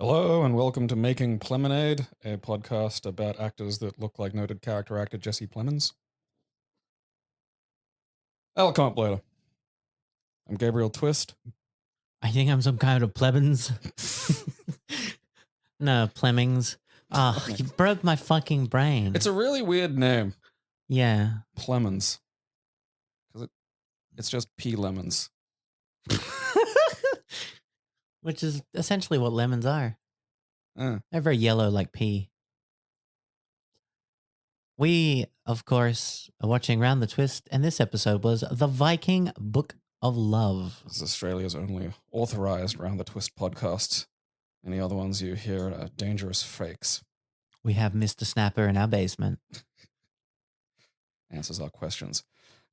Hello and welcome to Making Plemonade, a podcast about actors that look like noted character actor Jesse Plemons. I'll come up later. I'm Gabriel Twist. I think I'm some kind of plebans. No, Plemmings. Oh, you broke my fucking brain. It's a really weird name, Yeah. Plemons. Because it's just pea lemons. Which is essentially what lemons are. Uh, They're very yellow like pea. We, of course, are watching Round the Twist, and this episode was The Viking Book of Love. This is Australia's only authorised Round the Twist podcast. Any other ones you hear are dangerous fakes. We have Mr. Snapper in our basement. Answers our questions.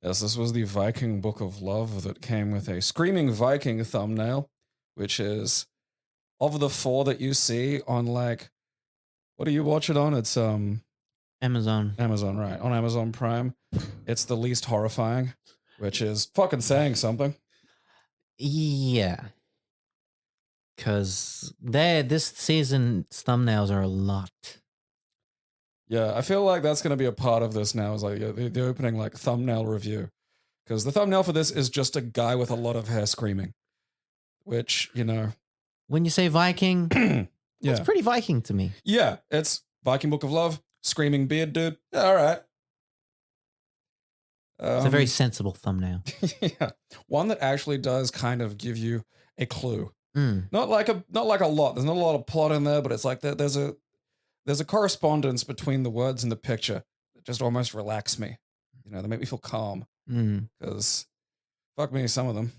Yes, this was the Viking Book of Love that came with a Screaming Viking thumbnail, which is of the four that you see on what do you watch it on? It's Amazon, right. On Amazon Prime. It's the least horrifying, which is fucking saying something. Yeah. Because this season's thumbnails are a lot. Yeah, I feel like that's going to be a part of this now, is the opening thumbnail review. Because the thumbnail for this is just a guy with a lot of hair screaming, which, When you say Viking, yeah. it's pretty Viking to me. Yeah, it's Viking Book of Love, screaming beard dude. Yeah, all right. It's a very sensible thumbnail. Yeah, one that actually does kind of give you a clue. Mm. Not like a lot. There's not a lot of plot in there, but it's like there's a correspondence between the words and the picture that just almost relax me. They make me feel calm. Because fuck me, some of them.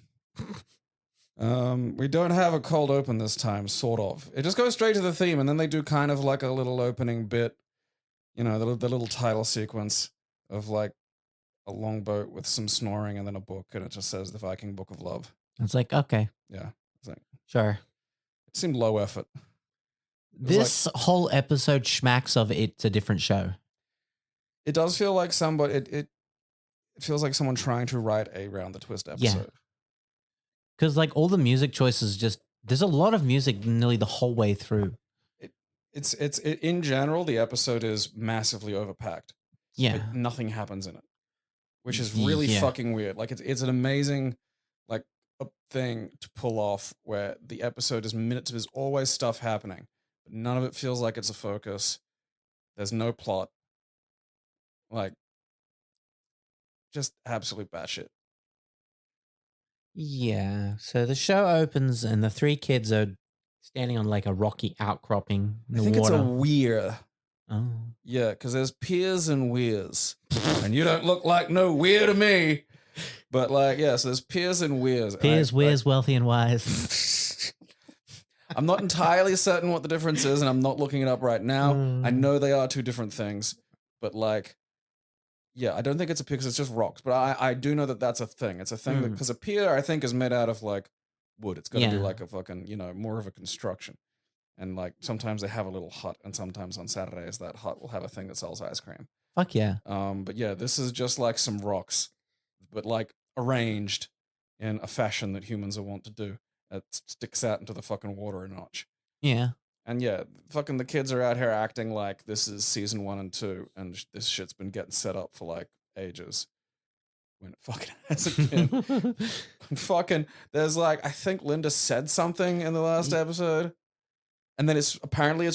We don't have a cold open this time, sort of. It just goes straight to the theme, and then they do kind of like a little opening bit, the little title sequence of like a longboat with some snoring and then a book, and it just says the Viking Book of Love. It's like, okay. Yeah. It's like, sure. It seemed low effort. This whole episode schmacks of it's a different show. It does feel like it feels like someone trying to write a Round the Twist episode. Yeah. Because all the music choices there's a lot of music nearly the whole way through. It's in general, the episode is massively overpacked. Yeah. Nothing happens in it, which is really fucking weird. It's an amazing a thing to pull off, where the episode is minutes, there's always stuff happening, but none of it feels like it's a focus. There's no plot. Just absolute batshit. Yeah. So the show opens and the three kids are standing on a rocky outcropping in the I think water. it's a weir. Oh. Yeah, because there's piers and weirs. And you don't look like no weir to me. But so there's piers and weirs. Piers, weirs, wealthy and wise. I'm not entirely certain what the difference is, and I'm not looking it up right now. I know they are two different things, but I don't think it's a pier because it's just rocks. But I do know that that's a thing. It's a thing because a pier, I think, is made out of wood. It's got to be a fucking, more of a construction. And sometimes they have a little hut, and sometimes on Saturdays that hut will have a thing that sells ice cream. Fuck yeah. But yeah, this is just some rocks, but arranged in a fashion that humans are wont to do. It sticks out into the fucking water a notch. Yeah. And yeah, fucking the kids are out here acting like this is season 1 and 2, and this shit's been getting set up for ages. When it fucking hasn't been. Fucking, there's I think Linda said something in the last episode. And then it's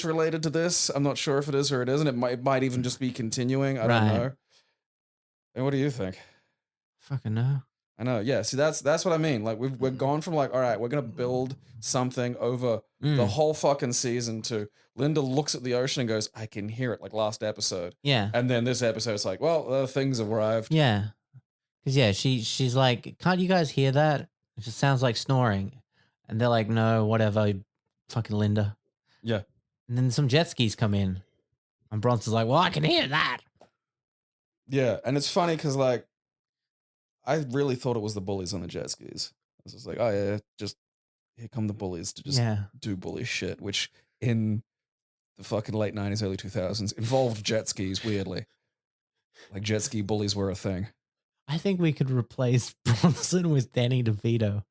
related to this. I'm not sure if it is or it isn't. It might even just be continuing. I don't know. And what do you think? Fucking no. I know. Yeah. See, that's what I mean. We're gone from all right, we're gonna build something over the whole fucking season to Linda looks at the ocean and goes, I can hear it, last episode. Yeah. And then this episode's well, things have arrived. Yeah. Because she's like, can't you guys hear that? It just sounds like snoring. And they're like, no, whatever, fucking Linda. Yeah. And then some jet skis come in. And Bronson's like, well, I can hear that. Yeah. And it's funny because I really thought it was the bullies on the jet skis. I was just oh yeah, just here come the bullies to just do bully shit, which in the fucking late 90s, early 2000s involved jet skis, weirdly. Jet ski bullies were a thing. I think we could replace Bronson with Danny DeVito.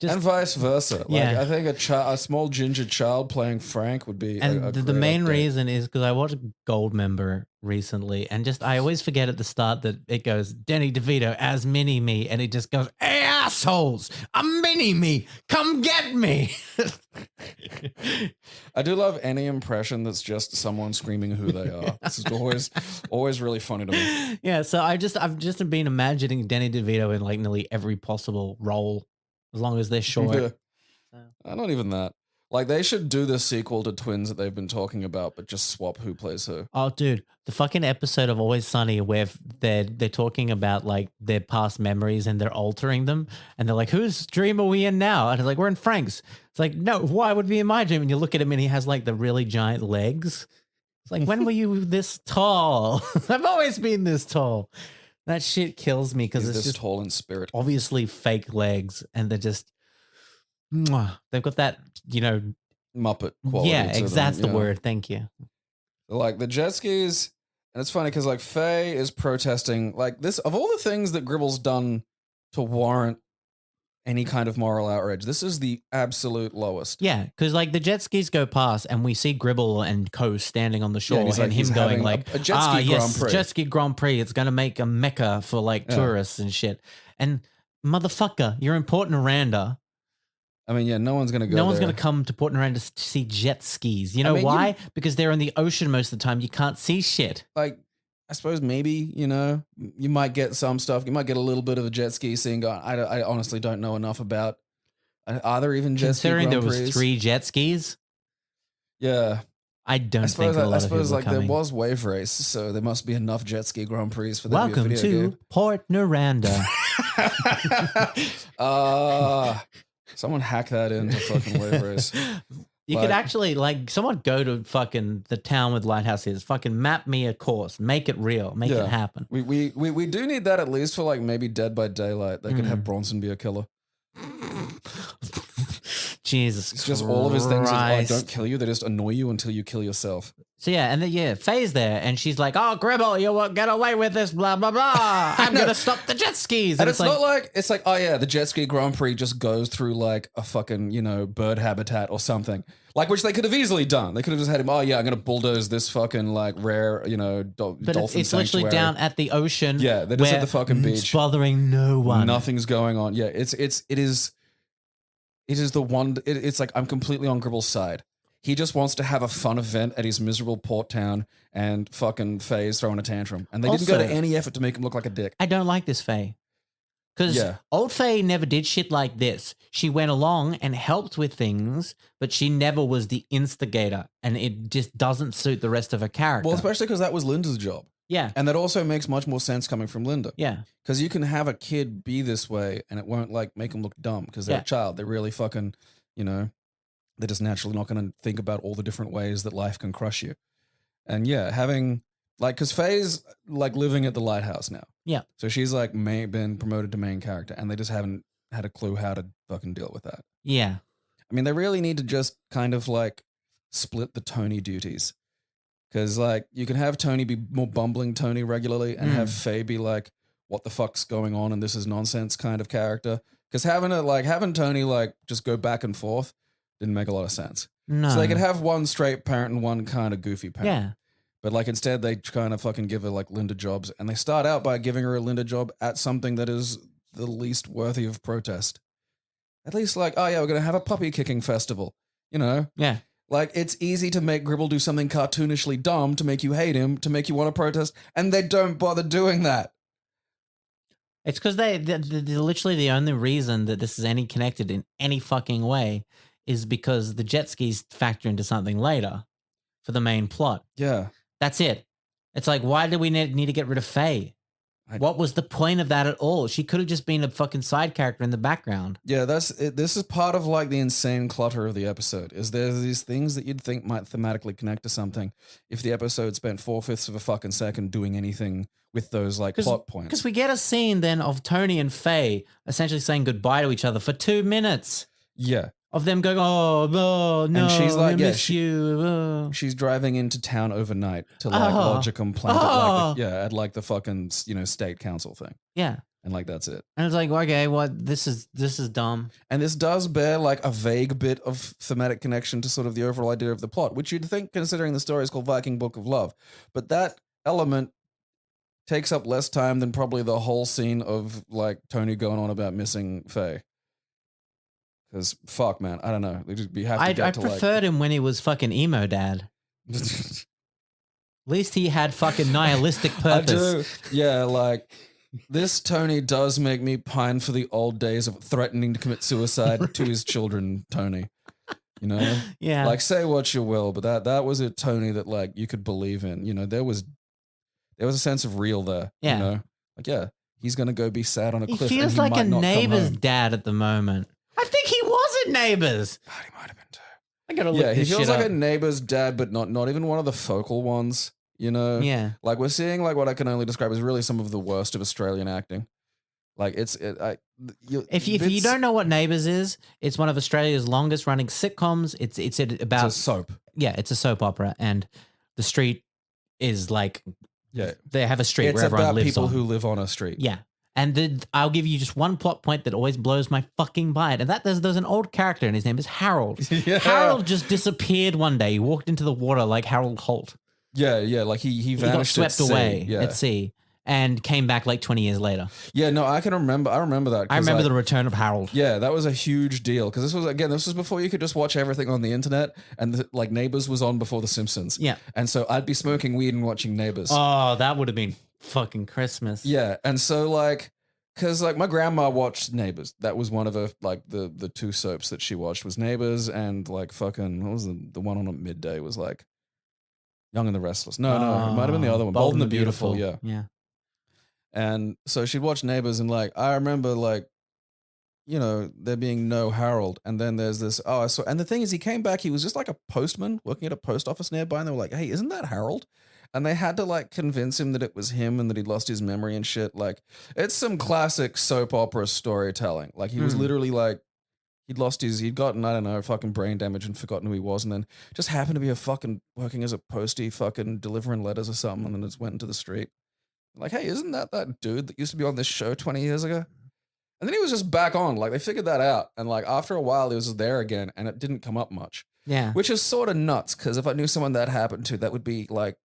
And vice versa. Like, Yeah. I think a small ginger child playing Frank would be And a the great main update. reason is because I watched Goldmember recently, and just I always forget at the start that it goes Danny DeVito as Mini Me, and it just goes, "Hey assholes, I'm Mini Me, come get me." I do love any impression that's just someone screaming who they are. This is always really funny to me. Yeah, so I've just been imagining Danny DeVito in like nearly every possible role, as long as they're short. Yeah. So. Not even that. Like, they should do the sequel to Twins that they've been talking about, but just swap who plays who. Oh, dude, the fucking episode of Always Sunny where they're talking about like their past memories and they're altering them, and they're like, "Whose dream are we in now?" And it's like, "We're in Frank's." It's like, "No, why would we in my dream?" And you look at him and he has like the really giant legs. It's like, when were you this tall? I've always been this tall. That shit kills me because it's just tall in spirit. Obviously fake legs, and they're just, they've got that, Muppet quality. Yeah, that's the word. Thank you. Like the jet skis, and it's funny because like Faye is protesting like this. Of all the things that Gribble's done to warrant any kind of moral outrage, this is the absolute lowest. Yeah, because like the jet skis go past and we see Gribble and Co standing on the shore, and him going like, a jet ski Grand Prix. Jet ski Grand Prix. It's going to make a mecca for like tourists and shit. And motherfucker, you're in Port Noranda. I mean, yeah, no one's going to go No one's there. going to come to Port Noranda to see jet skis. You know why? Because they're in the ocean most of the time. You can't see shit. Like, I suppose maybe, you might get some stuff. You might get a little bit of a jet ski scene going. I honestly don't know enough about. Are there even jet ski Grand Prix? Considering there was 3 jet skis? Yeah. I suppose like there was Wave Race, so there must be enough jet ski Grand Prix for that. Welcome to Port Noranda. Someone hack that into fucking Wave Race. You could actually, like, someone go to fucking the town with lighthouses, fucking map me a course, make it real, make it happen. We do need that at least for like maybe Dead by Daylight. They could have Bronson be a killer. Jesus It's just all of his things don't kill you, they just annoy you until you kill yourself. So yeah, and then Faye's there, and she's like, "Oh, Gribble, you won't get away with this, blah blah blah. I'm gonna stop the jet skis." And it's not like oh yeah, the jet ski Grand Prix just goes through like a fucking bird habitat or something, like which they could have easily done. They could have just had him. Oh yeah, I'm gonna bulldoze this fucking like rare dolphin sanctuary. It's literally down at the ocean. Yeah, they're just at the fucking beach, it's bothering no one. Nothing's going on. Yeah, it is the one. It's like I'm completely on Gribble's side. He just wants to have a fun event at his miserable port town, and fucking Faye's throwing a tantrum. And they didn't go to any effort to make him look like a dick. I don't like this Faye. Because old Faye never did shit like this. She went along and helped with things, but she never was the instigator. And it just doesn't suit the rest of her character. Well, especially because that was Linda's job. Yeah. And that also makes much more sense coming from Linda. Yeah. Because you can have a kid be this way and it won't like make them look dumb because they're a child. They're really fucking, they're just naturally not going to think about all the different ways that life can crush you. And having like, because Faye's like living at the lighthouse now. Yeah. So she's like been promoted to main character and they just haven't had a clue how to fucking deal with that. Yeah. I mean, they really need to just kind of like split the Tony duties. Because like you can have Tony be more bumbling Tony regularly and have Faye be like, what the fuck's going on and this is nonsense kind of character. Because having Tony like just go back and forth didn't make a lot of sense. No. So they could have one straight parent and one kind of goofy parent. Yeah. But like instead they kind of fucking give her like Linda jobs, and they start out by giving her a Linda job at something that is the least worthy of protest. At least like, oh yeah, we're going to have a puppy kicking festival, Yeah. Like it's easy to make Gribble do something cartoonishly dumb to make you hate him, to make you want to protest, and they don't bother doing that. It's because they're literally the only reason that this is any connected in any fucking way is because the jet skis factor into something later for the main plot. Yeah. That's it. It's like, why do we need to get rid of Faye? What was the point of that at all? She could have just been a fucking side character in the background. Yeah, that's it. This is part of like the insane clutter of the episode. Is there's these things that you'd think might thematically connect to something if the episode spent 4/5 of a fucking second doing anything with those like plot points. Because we get a scene then of Tony and Faye essentially saying goodbye to each other for 2 minutes. Yeah. Of them going, oh, no, and she's like, I miss you. Oh. She's driving into town overnight to like lodge a complaint at like the fucking state council thing. Yeah. And like that's it. And it's like, okay, what? This is dumb. And this does bear like a vague bit of thematic connection to sort of the overall idea of the plot, which you'd think, considering the story is called Viking Book of Love. But that element takes up less time than probably the whole scene of like Tony going on about missing Faye. Because fuck, man, I don't know. We have to I preferred him when he was fucking emo dad. At least he had fucking nihilistic purpose. I do. Yeah, like this Tony does make me pine for the old days of threatening to commit suicide to his children, Tony. You know? Yeah. Like say what you will, but that was a Tony that like you could believe in. You know, there was a sense of real there. Yeah. You know? Like, yeah, he's gonna go be sad on a cliff. He feels like a Neighbours dad at the moment. I think he was at Neighbours. God, he might have been too. I gotta look he this feels shit like up. a Neighbours dad, but not even one of the focal ones. You know? Yeah. Like we're seeing like what I can only describe as really some of the worst of Australian acting. Like if you don't know what Neighbours is, it's one of Australia's longest running sitcoms. It's about it's a soap. Yeah, it's a soap opera, and the street is like they have a street It's where everyone about lives people on. who live on a street. Yeah. And I'll give you just one plot point that always blows my fucking mind. And there's an old character and his name is Harold. Yeah. Harold just disappeared one day. He walked into the water like Harold Holt. Yeah, like he vanished. He got swept away at sea and came back like 20 years later. Yeah, no, I remember that. I remember the return of Harold. Yeah, that was a huge deal because this was before you could just watch everything on the internet, and like Neighbours was on before The Simpsons. Yeah. And so I'd be smoking weed and watching Neighbours. Oh, that would have been fucking Christmas. Yeah, and so like, because like my grandma watched Neighbours. That was one of her like the two soaps that she watched was Neighbours and like fucking what was the one on at midday was like Young and the Restless. No, it might have been the other one. Bold and the Beautiful. Yeah. Yeah. And so she'd watch Neighbours and like I remember like, you know, there being no Harold, and then there's this and the thing is he came back, he was just like a postman working at a post office nearby, and they were like, hey, isn't that Harold? And they had to like convince him that it was him and that he'd lost his memory and shit. Like it's some classic soap opera storytelling. Like he was literally like he'd gotten, I don't know, fucking brain damage and forgotten who he was, and then just happened to be a fucking working as a postie, fucking delivering letters or something, and then just went into the street. Like, hey, isn't that dude that used to be on this show 20 years ago? And then he was just back on. Like, they figured that out. And, like, after a while, he was just there again, and it didn't come up much. Yeah. Which is sort of nuts, because if I knew someone that happened to, that would be, like,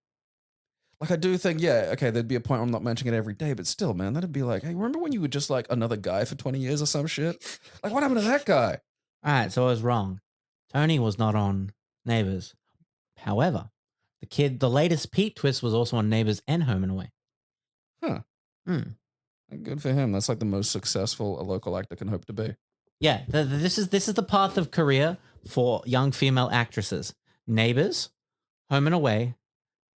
I do think, yeah, okay, there'd be a point where I'm not mentioning it every day, but still, man, that'd be like, hey, remember when you were just, like, another guy for 20 years or some shit? Like, what happened to that guy? All right, so I was wrong. Tony was not on Neighbours. However, the latest Pete twist was also on Neighbours and Home and Away. Huh. Good for him. That's like the most successful a local actor can hope to be. Yeah, this is the path of career for young female actresses. Neighbours, Home and Away,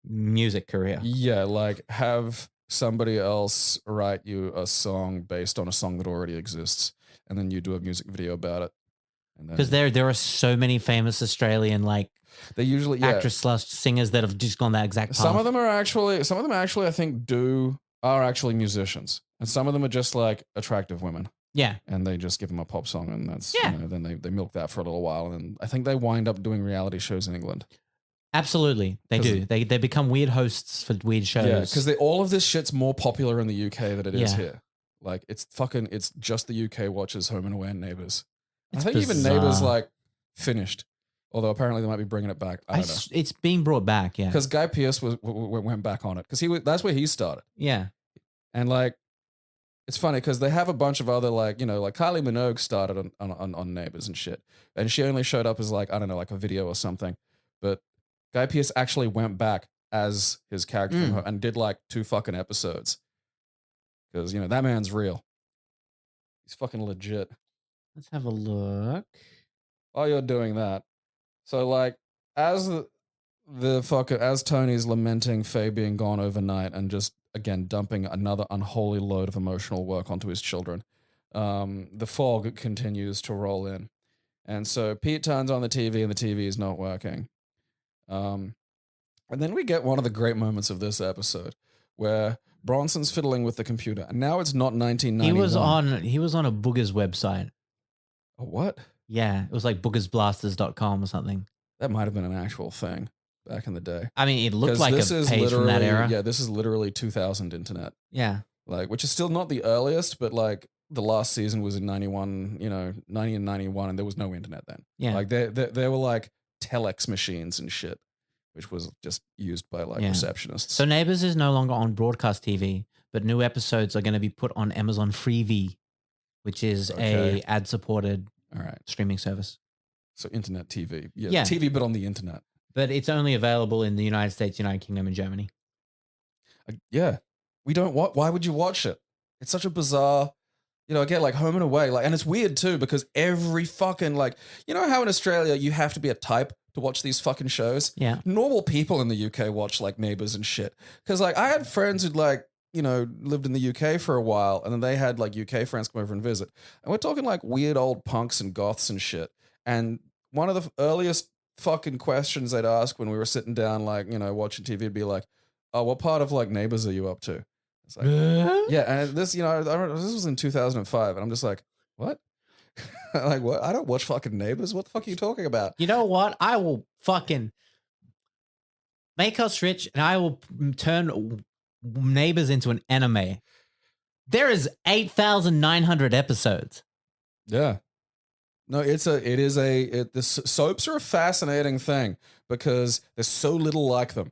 music career. Yeah, like have somebody else write you a song based on a song that already exists, and then you do a music video about it. Because there are so many famous Australian like they usually actress / singers that have just gone that exact path. Some of them actually I think are actually musicians, and some of them are just like attractive women. Yeah, and they just give them a pop song, and that's you know, then they milk that for a little while, and I think they wind up doing reality shows in England. Absolutely, they do. They become weird hosts for weird shows. Yeah, because all of this shit's more popular in the UK than it is here. Like it's just the UK watches Home and Away and Neighbours. I think even Neighbours like finished, although apparently they might be bringing it back. I don't know. It's being brought back, yeah. Because Guy Pearce went back on it because that's where he started. Yeah, and like it's funny because they have a bunch of other like you know like Kylie Minogue started on Neighbours and shit, and she only showed up as like I don't know like a video or something, but Guy Pearce actually went back as his character from her and did like 2 fucking episodes because you know that man's real. He's fucking legit. Let's have a look. While you're doing that, so like as as Tony's lamenting Faye being gone overnight and just again dumping another unholy load of emotional work onto his children, the fog continues to roll in, and so Pete turns on the TV and the TV is not working, and then we get one of the great moments of this episode where Bronson's fiddling with the computer, and now it's not 1991. He was on a Boogers website. A what? Yeah, it was like boogersblasters.com or something. That might have been an actual thing back in the day. I mean, it looked like a page from that era. Yeah, this is literally 2000 internet. Yeah. like, which is still not the earliest, but like the last season was in 91, 90 and 91, and there was no internet then. Yeah. Like there were like telex machines and shit, which was just used by like receptionists. So Neighbours is no longer on broadcast TV, but new episodes are going to be put on Amazon Freevee, which is a ad-supported streaming service. So internet TV. Yeah, TV, but on the internet. But it's only available in the United States, United Kingdom, and Germany. Yeah. We don't why would you watch it? It's such a bizarre, again, like Home and Away, like, and it's weird too, because every fucking, like, how in Australia you have to be a type to watch these fucking shows? Yeah. Normal people in the UK watch like Neighbours and shit. Because like I had friends who'd like, lived in the UK for a while, and then they had like UK friends come over and visit. And we're talking like weird old punks and goths and shit. And one of the earliest fucking questions they'd ask when we were sitting down, like, watching TV, would be like, oh, what part of like Neighbours are you up to? It's like, yeah, and this, I remember this was in 2005, and I'm just like, what? Like, what? I don't watch fucking Neighbours. What the fuck are you talking about? You know what? I will fucking make us rich, and I will turn Neighbours into an anime. There is 8,900 episodes. Yeah. No, the soaps are a fascinating thing because there's so little like them.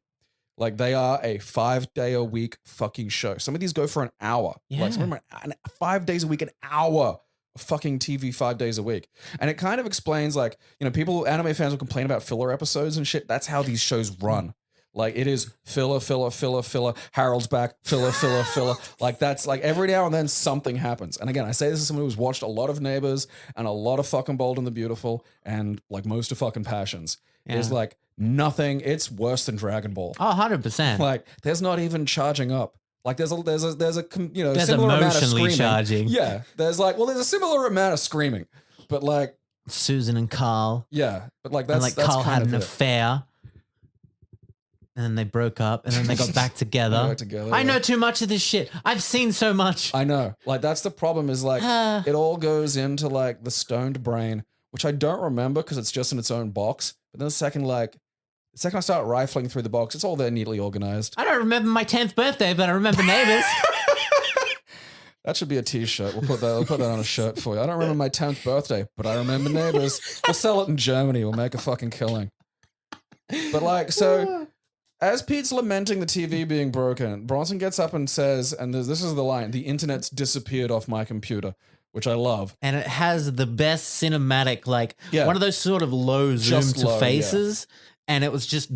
Like they are a 5-day-a-week fucking show. Some of these go for an hour. Yeah. Like some of them are 5 days a week, an hour of fucking TV 5 days a week. And it kind of explains like, people, anime fans will complain about filler episodes and shit. That's how these shows run. Like it is filler, Harold's back, filler. Like that's like every now and then something happens. And again, I say this as someone who's watched a lot of Neighbours and a lot of fucking Bold and the Beautiful and like most of fucking Passions. Yeah. It's like nothing. It's worse than Dragon Ball. Oh, 100%. Like there's not even charging up. Like there's there's similar amount of screaming. Charging. Yeah. There's a similar amount of screaming, but like Susan and Carl. Yeah. But like that's, and like Carl had an affair. And then they broke up, and then they got back together. I know too much of this shit. I've seen so much. I know. Like, that's the problem is, like, it all goes into, like, the stoned brain, which I don't remember because it's just in its own box. But then the second I start rifling through the box, it's all there neatly organized. I don't remember my 10th birthday, but I remember Neighbours. That should be a t-shirt. We'll put that on a shirt for you. I don't remember my 10th birthday, but I remember Neighbours. We'll sell it in Germany. We'll make a fucking killing. But, like, so... As Pete's lamenting the TV being broken, Bronson gets up and says, and this is the line, the internet's disappeared off my computer, which I love. And it has the best cinematic, like one of those sort of low zoom to faces. Yeah. And it was just...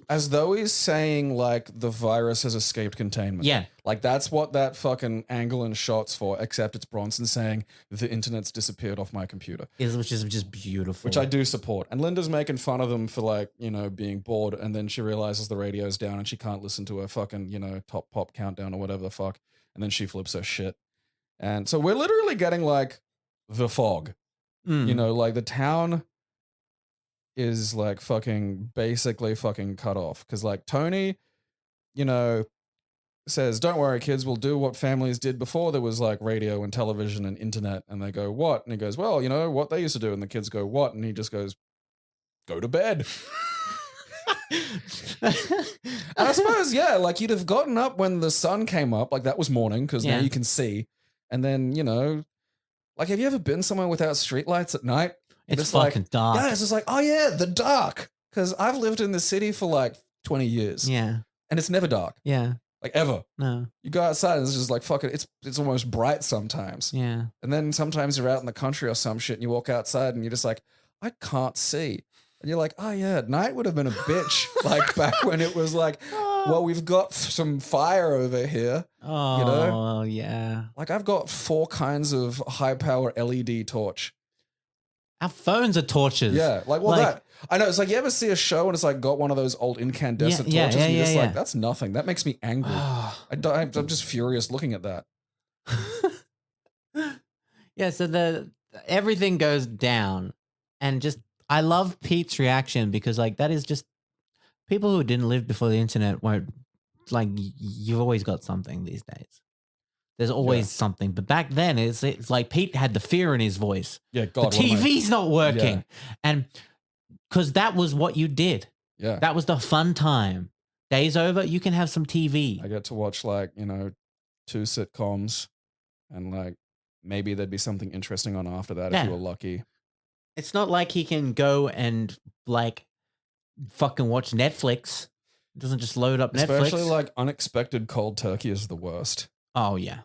As though he's saying, like, the virus has escaped containment. Yeah. Like, that's what that fucking angle and shot's for, except it's Bronson saying, the internet's disappeared off my computer. Which is just beautiful. Which I do support. And Linda's making fun of them for, like, being bored, and then she realizes the radio's down and she can't listen to her fucking, top pop countdown or whatever the fuck. And then she flips her shit. And so we're literally getting, like, the fog. Like, the town... is like basically cut off. Cause like Tony, says, don't worry kids, we'll do what families did before there was like radio and television and internet. And they go, what? And he goes, well, what they used to do. And the kids go, what? And he just goes, go to bed. And I suppose, yeah, like you'd have gotten up when the sun came up, like that was morning. Cause now you can see. And then, like, have you ever been somewhere without streetlights at night? It's fucking like, dark. Yeah, it's just like, oh yeah, the dark. Because I've lived in the city for like 20 years. Yeah. And it's never dark. Yeah. Like ever. No. You go outside and it's just like fucking, it's almost bright sometimes. Yeah. And then sometimes you're out in the country or some shit and you walk outside and you're just like, I can't see. And you're like, oh yeah, night would have been a bitch. Like back when it was like, well, we've got some fire over here. Oh, yeah. Like I've got 4 kinds of high power LED torch. Our phones are torches. Yeah, like, well, that... I know, it's like, you ever see a show and it's like got one of those old incandescent torches and you're just like, that's nothing. That makes me angry. I'm just furious looking at that. Yeah, so everything goes down. And just, I love Pete's reaction because, like, that is just... People who didn't live before the internet won't... Like, you've always got something these days. There's always something. But back then, it's like Pete had the fear in his voice. Yeah, God. The TV's not working. Yeah. And because that was what you did. Yeah. That was the fun time. Day's over, you can have some TV. I get to watch, like, 2 sitcoms, and like maybe there'd be something interesting on after that if you Yeah. were lucky. It's not like he can go and like fucking watch Netflix. It doesn't just load up Especially Netflix. like unexpected cold turkey is the worst. Oh yeah.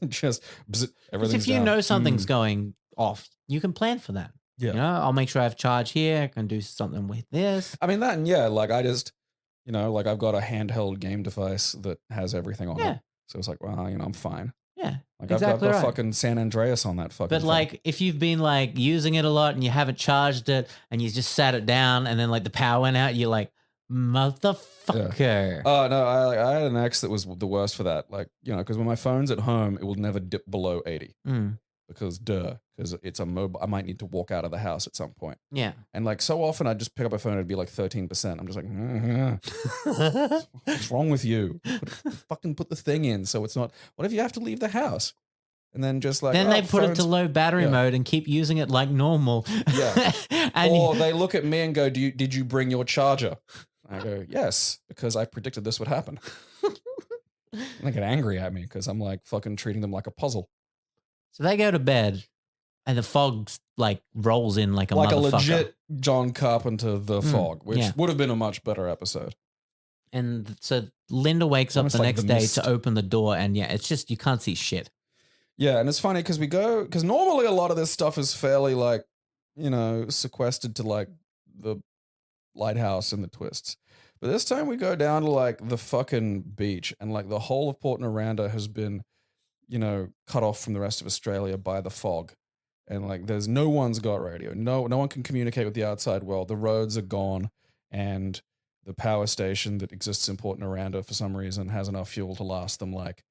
Just Because everything's if you down. know something's going off, you can plan for that. Yeah. You know, I'll make sure I have charge here. I can do something with this. I mean that, and yeah, like I just, like I've got a handheld game device that has everything on Yeah. it. So it's like, well, I'm fine. Yeah. Like exactly I've got right. fucking San Andreas on that fucking But thing. like, if you've been like using it a lot and you haven't charged it and you just sat it down and then like the power went out, you're like, motherfucker. Oh no, I had an ex that was the worst for that. Like, because when my phone's at home, it will never dip below 80 because it's a mobile. I might need to walk out of the house at some point. Yeah. And like so often, I'd just pick up a phone, it'd be like 13%. I'm just like, what's wrong with you? Fucking put the thing in so it's not. What if you have to leave the house? And then just like then they put it to low battery mode and keep using it like normal. Yeah. And or they look at me and go, did you bring your charger? I go, yes, because I predicted this would happen. And they get angry at me because I'm like fucking treating them like a puzzle. So they go to bed and the fog like rolls in like a motherfucker. Like a legit John Carpenter The Fog, which would have been a much better episode. And so Linda wakes up the next day to open the door and it's just, you can't see shit. Yeah, and it's funny because because normally a lot of this stuff is fairly like, sequestered to like the lighthouse and the twists. But this time we go down to like the fucking beach and like the whole of Port Noranda has been, cut off from the rest of Australia by the fog. And like there's no one's got radio. No one can communicate with the outside world. The roads are gone and the power station that exists in Port Noranda for some reason has enough fuel to last them like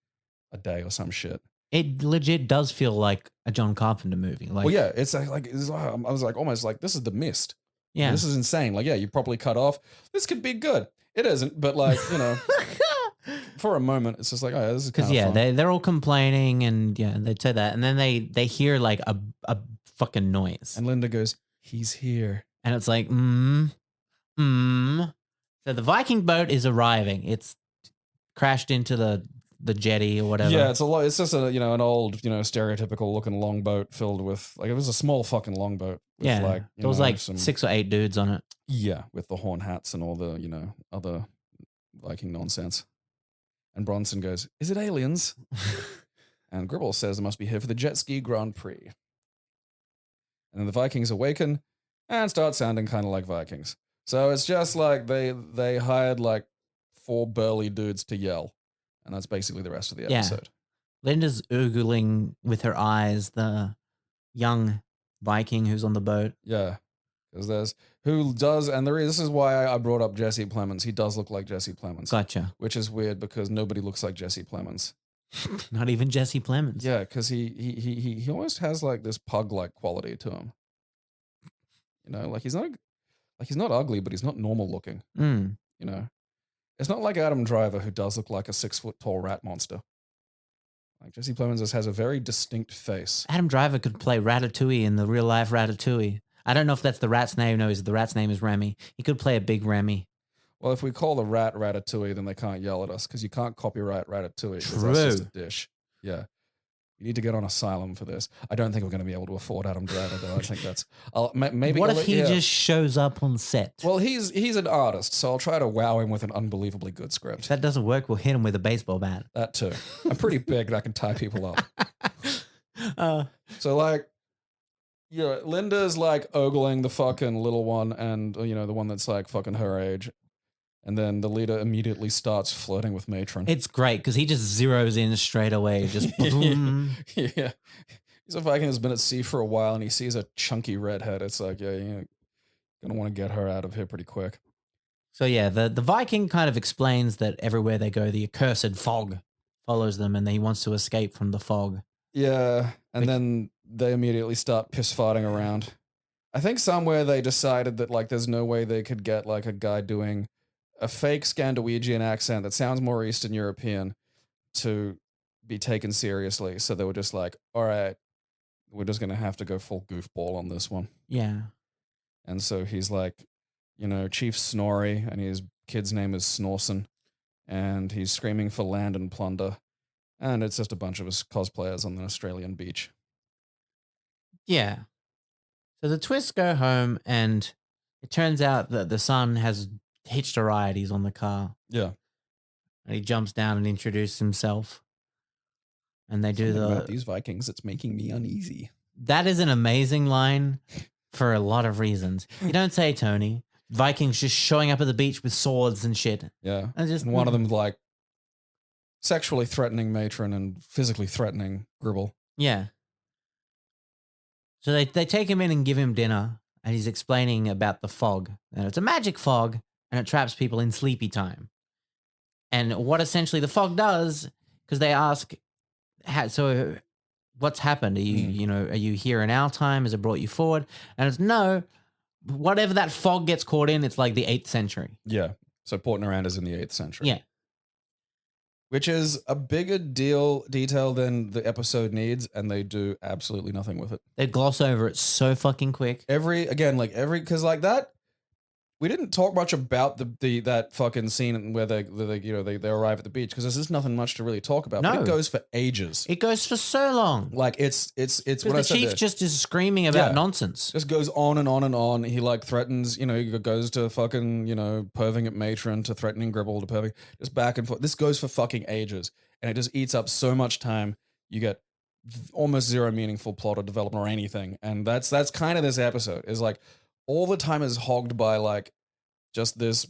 a day or some shit. It legit does feel like a John Carpenter movie. Like, well, yeah, it's like I was like almost like this is The Mist. Yeah, this is insane. Like, yeah, you properly cut off. This could be good. It isn't, but like for a moment, it's just like, oh, this is kind of fun. They're all complaining and they say that, and then they hear like a fucking noise, and Linda goes, "He's here," and it's like, So the Viking boat is arriving. It's crashed into the jetty or whatever. Yeah, it's just an old, stereotypical looking longboat filled with like it was a small fucking longboat. With like, there was like 6 or 8 dudes on it. Yeah, with the horn hats and all the other Viking nonsense. And Bronson goes, "Is it aliens?" And Gribble says they must be here for the jet ski Grand Prix. And then the Vikings awaken and start sounding kind of like Vikings. So it's just like they hired like 4 burly dudes to yell. And that's basically the rest of the episode. Linda's oogling with her eyes the young Viking who's on the boat. Yeah. Because this is why I brought up Jesse Plemons. He does look like Jesse Plemons. Gotcha. Which is weird because nobody looks like Jesse Plemons. Not even Jesse Plemons. Yeah, because he almost has like this pug-like quality to him. Like he's not ugly, but he's not normal looking. It's not like Adam Driver, who does look like a 6-foot tall rat monster. Like Jesse Plemons just has a very distinct face. Adam Driver could play Ratatouille in the real life Ratatouille. I don't know if that's the rat's name. No, the rat's name is Remy. He could play a big Remy. Well, if we call the rat Ratatouille, then they can't yell at us because you can't copyright Ratatouille. True. That's just a dish. Yeah. You need to get on asylum for this. I don't think we're going to be able to afford Adam Driver, though. I think that's maybe. What if he just shows up on set? Well, he's an artist, so I'll try to wow him with an unbelievably good script. If that doesn't work, we'll hit him with a baseball bat. That too. I'm pretty big and I can tie people up. So like, Linda's like ogling the fucking little one, and the one that's like fucking her age. And then the leader immediately starts flirting with Matron. It's great because he just zeroes in straight away. Just boom. Yeah. He's a Viking who's been at sea for a while and he sees a chunky redhead. It's like, yeah, you're going to want to get her out of here pretty quick. So yeah, the Viking kind of explains that everywhere they go, the accursed fog follows them and he wants to escape from the fog. Yeah. And then they immediately start piss farting around. I think somewhere they decided that like there's no way they could get like a guy doing a fake Scandinavian accent that sounds more Eastern European to be taken seriously. So they were just like, all right, we're just going to have to go full goofball on this one. Yeah. And so he's like, Chief Snorri, and his kid's name is Snorson, and he's screaming for land and plunder. And it's just a bunch of us cosplayers on an Australian beach. Yeah. So the twists go home, and it turns out that the son has hitched a ride. He's on the car, Yeah. and he jumps down and introduces himself. And they do Something about these Vikings, it's making me uneasy. That is an amazing line for a lot of reasons. You don't say, Tony. Vikings just showing up at the beach with swords and shit. Yeah. And one of them's like sexually threatening matron and physically threatening Gribble. Yeah. So they take him in and give him dinner, and he's explaining about the fog. And it's a magic fog, and it traps people in sleepy time. And what essentially the fog does, because they ask, so what's happened? Are you, are you here in our time? Has it brought you forward? And it's no, whatever that fog gets caught in, it's like the 8th century. Yeah. So Port Miranda's in the 8th century. Yeah. Which is a bigger detail than the episode needs, and they do absolutely nothing with it. They gloss over it so fucking quick. Because like that, we didn't talk much about that fucking scene where they arrive at the beach, because there's just nothing much to really talk about. No. But it goes for ages. It goes for so long. Like it's what the chief just is screaming about nonsense. Just goes on and on and on. He like threatens, he goes to fucking, perving at matron, to threatening Gribble, to perving, just back and forth. This goes for fucking ages, and it just eats up so much time. You get almost zero meaningful plot or development or anything, and that's kind of this episode. Is like all the time is hogged by like just this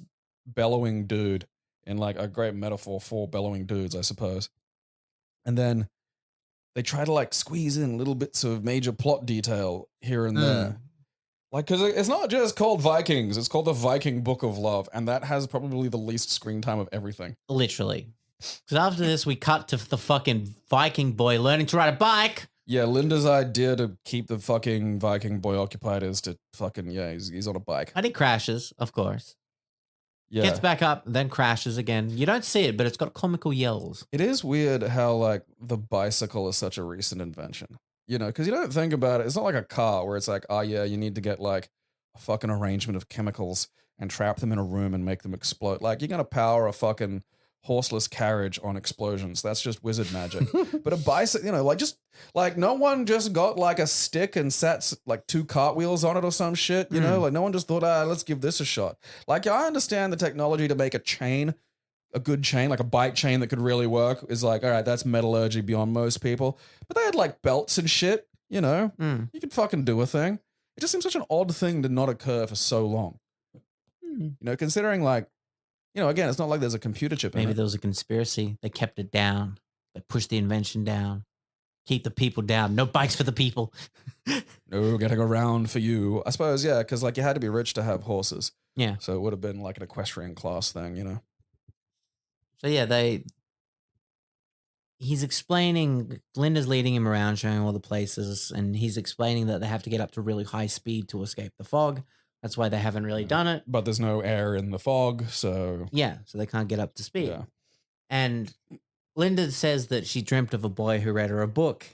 bellowing dude, in like a great metaphor for bellowing dudes, I suppose. And then they try to like squeeze in little bits of major plot detail here and there. Like, because it's not just called Vikings, it's called the Viking Book of Love, and that has probably the least screen time of everything. Literally. Because after this, we cut to the fucking Viking boy learning to ride a bike. Yeah, Linda's idea to keep the fucking Viking boy occupied is to fucking, he's on a bike. And he crashes, of course. Yeah. Gets back up, then crashes again. You don't see it, but it's got comical yells. It is weird how, like, the bicycle is such a recent invention. Because you don't think about it. It's not like a car where it's like, oh, yeah, you need to get, like, a fucking arrangement of chemicals and trap them in a room and make them explode. Like, you're going to power a fucking horseless carriage on explosions. That's just wizard magic. But a bicycle, no one just got like a stick and sat like 2 cartwheels on it or some shit, like no one just thought, let's give this a shot. Like, I understand the technology to make a good chain, like a bike chain that could really work is like, all right, that's metallurgy beyond most people. But they had like belts and shit, you could fucking do a thing. It just seems such an odd thing to not occur for so long. Considering like, again, it's not like there's a computer chip in it. Maybe there was a conspiracy. They kept it down. They pushed the invention down. Keep the people down. No bikes for the people. No getting around for you. I suppose, yeah, because like you had to be rich to have horses. Yeah. So it would have been like an equestrian class thing, So yeah, he's explaining, Linda's leading him around, showing all the places, and he's explaining that they have to get up to really high speed to escape the fog. That's why they haven't really done it. But there's no air in the fog, so... Yeah, so they can't get up to speed. Yeah. And Linda says that she dreamt of a boy who read her a book.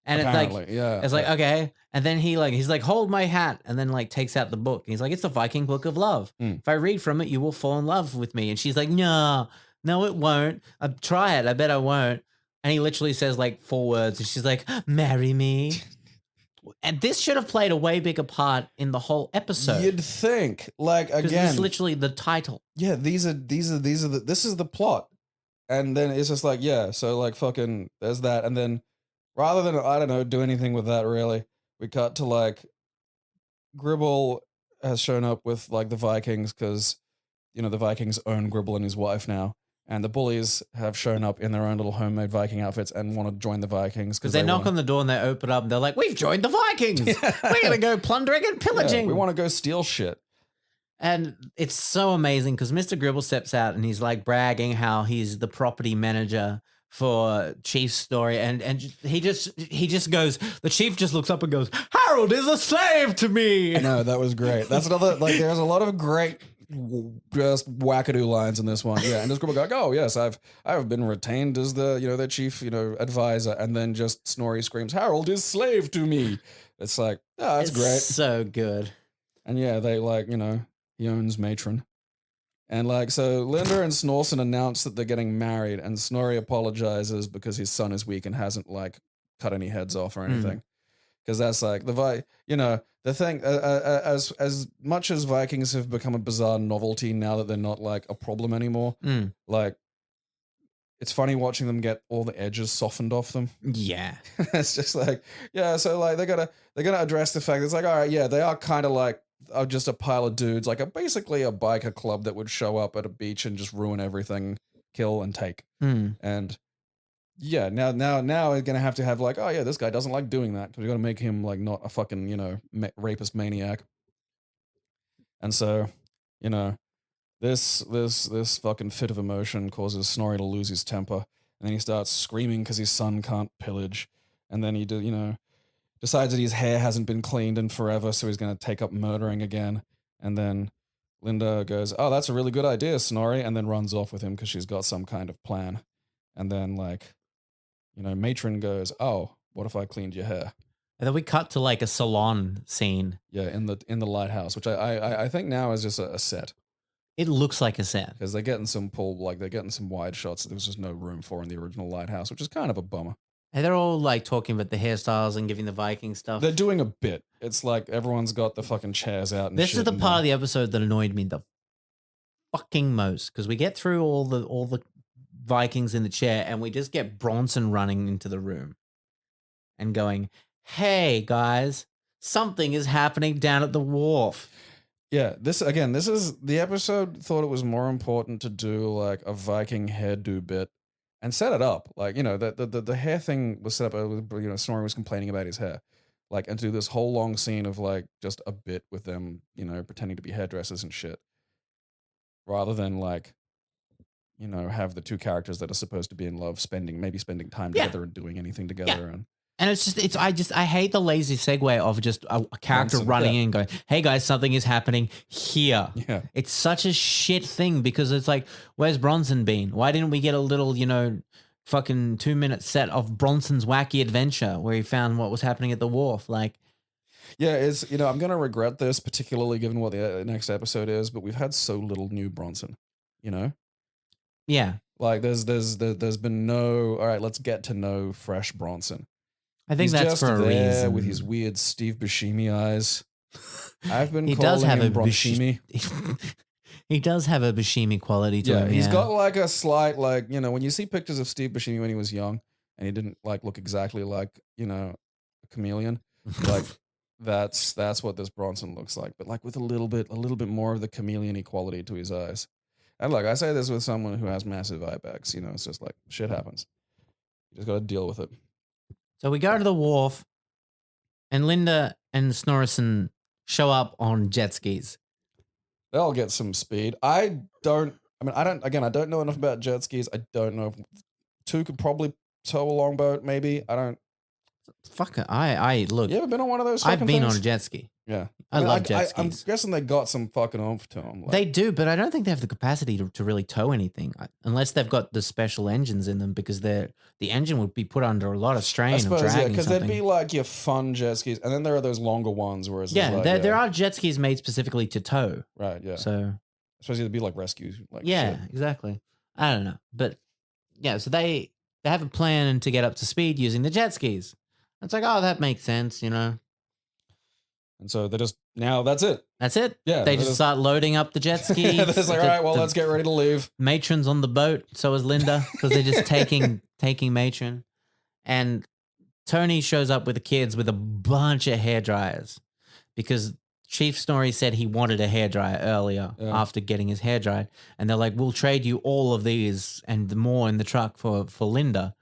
And apparently, it's like, okay. And then he's like, hold my hat. And then like takes out the book. And he's like, it's the Viking Book of Love. If I read from it, you will fall in love with me. And she's like, no, it won't. Try it. I bet I won't. And he literally says like 4 words. And she's like, marry me. And this should have played a way bigger part in the whole episode. You'd think, like, again, this is literally the title. Yeah, this is the plot, and then it's just like, yeah, so like fucking, there's that, and then rather than I don't know do anything with that really, we cut to like Gribble has shown up with like the Vikings because the Vikings own Gribble and his wife now. And the bullies have shown up in their own little homemade Viking outfits and want to join the Vikings. Because they knock on the door and they open up and they're like, we've joined the Vikings. We're going to go plundering and pillaging. Yeah, we want to go steal shit. And it's so amazing because Mr. Gribble steps out and he's like bragging how he's the property manager for Chief's story. And he just goes, the Chief just looks up and goes, Harold is a slave to me. No, that was great. That's another, like, there's a lot of great just wackadoo lines in this one. Yeah, and this Gribble go, oh yes, I've been retained as the their chief advisor, and then just Snorri screams, Harold is slave to me. It's like, oh, that's great, so good. And yeah, they like he owns matron. And like, so Linda and Snorson announce that they're getting married, and Snorri apologizes because his son is weak and hasn't like cut any heads off or anything. Because that's like the thing. As much as Vikings have become a bizarre novelty now that they're not like a problem anymore, like it's funny watching them get all the edges softened off them. Yeah. It's just like, yeah, so like they're gonna address the fact that it's like, all right, yeah, they are kind of like just a pile of dudes, like basically a biker club that would show up at a beach and just ruin everything, kill and take. And yeah, now we're gonna have to have like, oh yeah, this guy doesn't like doing that, because we got to make him like not a fucking rapist maniac. And so this fucking fit of emotion causes Snorri to lose his temper, and then he starts screaming because his son can't pillage, and then he decides that his hair hasn't been cleaned in forever, so he's going to take up murdering again. And then Linda goes, "Oh, that's a really good idea, Snorri," and then runs off with him because she's got some kind of plan. And then Matron goes, "Oh, what if I cleaned your hair?" And then we cut to like a salon scene. Yeah, in the lighthouse, which I think now is just a set. It looks like a set. Because they're getting some wide shots that there was just no room for in the original lighthouse, which is kind of a bummer. And they're all like talking about the hairstyles and giving the Viking stuff. They're doing a bit. It's like everyone's got the fucking chairs out and this is the part of the episode that annoyed me the fucking most, because we get through all the Vikings in the chair and we just get Bronson running into the room and going, "Hey guys, something is happening down at the wharf." Yeah, this is the episode thought it was more important to do like a Viking hairdo bit and set it up. Like, the hair thing was set up, Snorri was complaining about his hair. Like, and to do this whole long scene of like just a bit with them, pretending to be hairdressers and shit. Rather than like, have the two characters that are supposed to be in love spending time together and doing anything together. Yeah. And I hate the lazy segue of just a character running in and going, "Hey guys, something is happening here." Yeah. It's such a shit thing, because it's like, where's Bronson been? Why didn't we get a little, fucking 2-minute set of Bronson's wacky adventure where he found what was happening at the wharf? Like, yeah, I'm going to regret this, particularly given what the next episode is, but we've had so little new Bronson, Yeah. Like there's been no, all right, let's get to know fresh Bronson. I think that's for a reason. With his weird Steve Buscemi eyes. I've been he calling does have him a Bronchimi. He does have a Buscemi quality to him. He's got like a slight, like, when you see pictures of Steve Buscemi when he was young and he didn't like look exactly like, a chameleon, like that's what this Bronson looks like, but like with a little bit more of the chameleon-y quality to his eyes. And look, I say this with someone who has massive eye bags, it's just like shit happens. You just got to deal with it. So we go to the wharf, and Linda and Snorrison show up on jet skis. They'll get some speed. I don't know enough about jet skis. I don't know if two could probably tow a longboat, maybe. I don't. Fuck it. I look. You ever been on one of those? I've been things? on a jet ski. Yeah. I love jet skis. I'm guessing they got some fucking oomph to them. They do, but I don't think they have the capacity to really tow anything, unless they've got the special engines in them, because the engine would be put under a lot of strain. I suppose, because there'd be like your fun jet skis, and then there are those longer ones. Whereas there are jet skis made specifically to tow. Right. Yeah. So I suppose it'd be like rescues. Like yeah, shit. Exactly. I don't know, but yeah. So they have a plan to get up to speed using the jet skis. It's like, oh, that makes sense, And so they just that's it. That's it. Yeah. They just start loading up the jet skis. They're just like, all right, well, let's get ready to leave. Matron's on the boat. So is Linda, because they're just taking Matron. And Tony shows up with the kids with a bunch of hair dryers, because Chief Snorri said he wanted a hairdryer earlier after getting his hair dried. And they're like, we'll trade you all of these and more in the truck for Linda.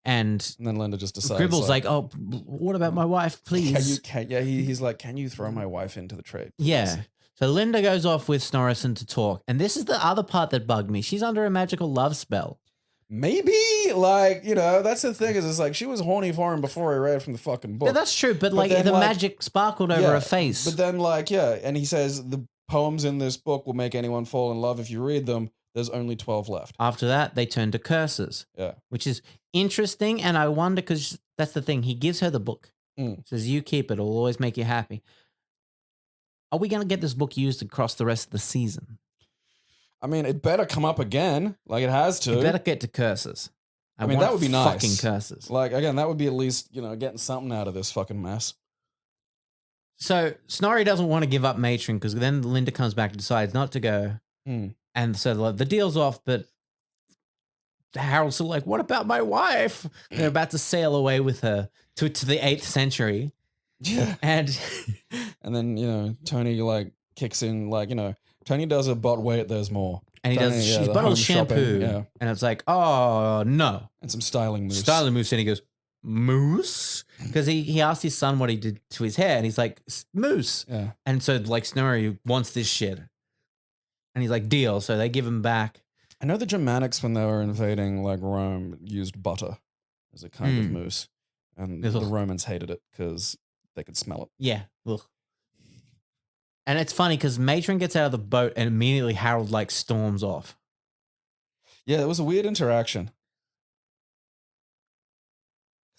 And then Linda just decides. Gribble's like, oh, what about my wife, please? He's like, can you throw my wife into the trade? Please? Yeah. So Linda goes off with Snorrison to talk. And this is the other part that bugged me. She's under a magical love spell. Maybe, like, that's the thing, is it's like she was horny for him before he read from the fucking book. Yeah, that's true. But like the magic sparkled over her face. But then and he says the poems in this book will make anyone fall in love if you read them. There's only 12 left. After that, they turn to curses. Yeah. Which is interesting. And I wonder, because that's the thing. He gives her the book. Says, you keep it. It'll always make you happy. Are we going to get this book used across the rest of the season? I mean, it better come up again. Like, it has to. You better get to curses. I mean, that would be nice. Fucking curses. Like, again, that would be at least, getting something out of this fucking mess. So Snorri doesn't want to give up Matron because then Linda comes back and decides not to go. And so the deal's off, but Harold's still like, what about my wife? They're about to sail away with her to the 8th century. Yeah. And then, Tony, like, kicks in, like, Tony does a but wait, there's more. And he Tony, does, yeah, she's the bottled home shampoo. shopping, And it's like, oh, no. And some styling moves. Styling moves. And he goes, moose? Because he asked his son what he did to his hair. And he's like, moose. Yeah. And so, like, Snorri wants this shit. And he's like, deal. So they give him back. I know the Germanics, when they were invading, like, Rome, used butter as a kind of mousse. And the Romans hated it because they could smell it. Yeah. Ugh. And it's funny because Matron gets out of the boat and immediately Harold, like, storms off. Yeah, it was a weird interaction.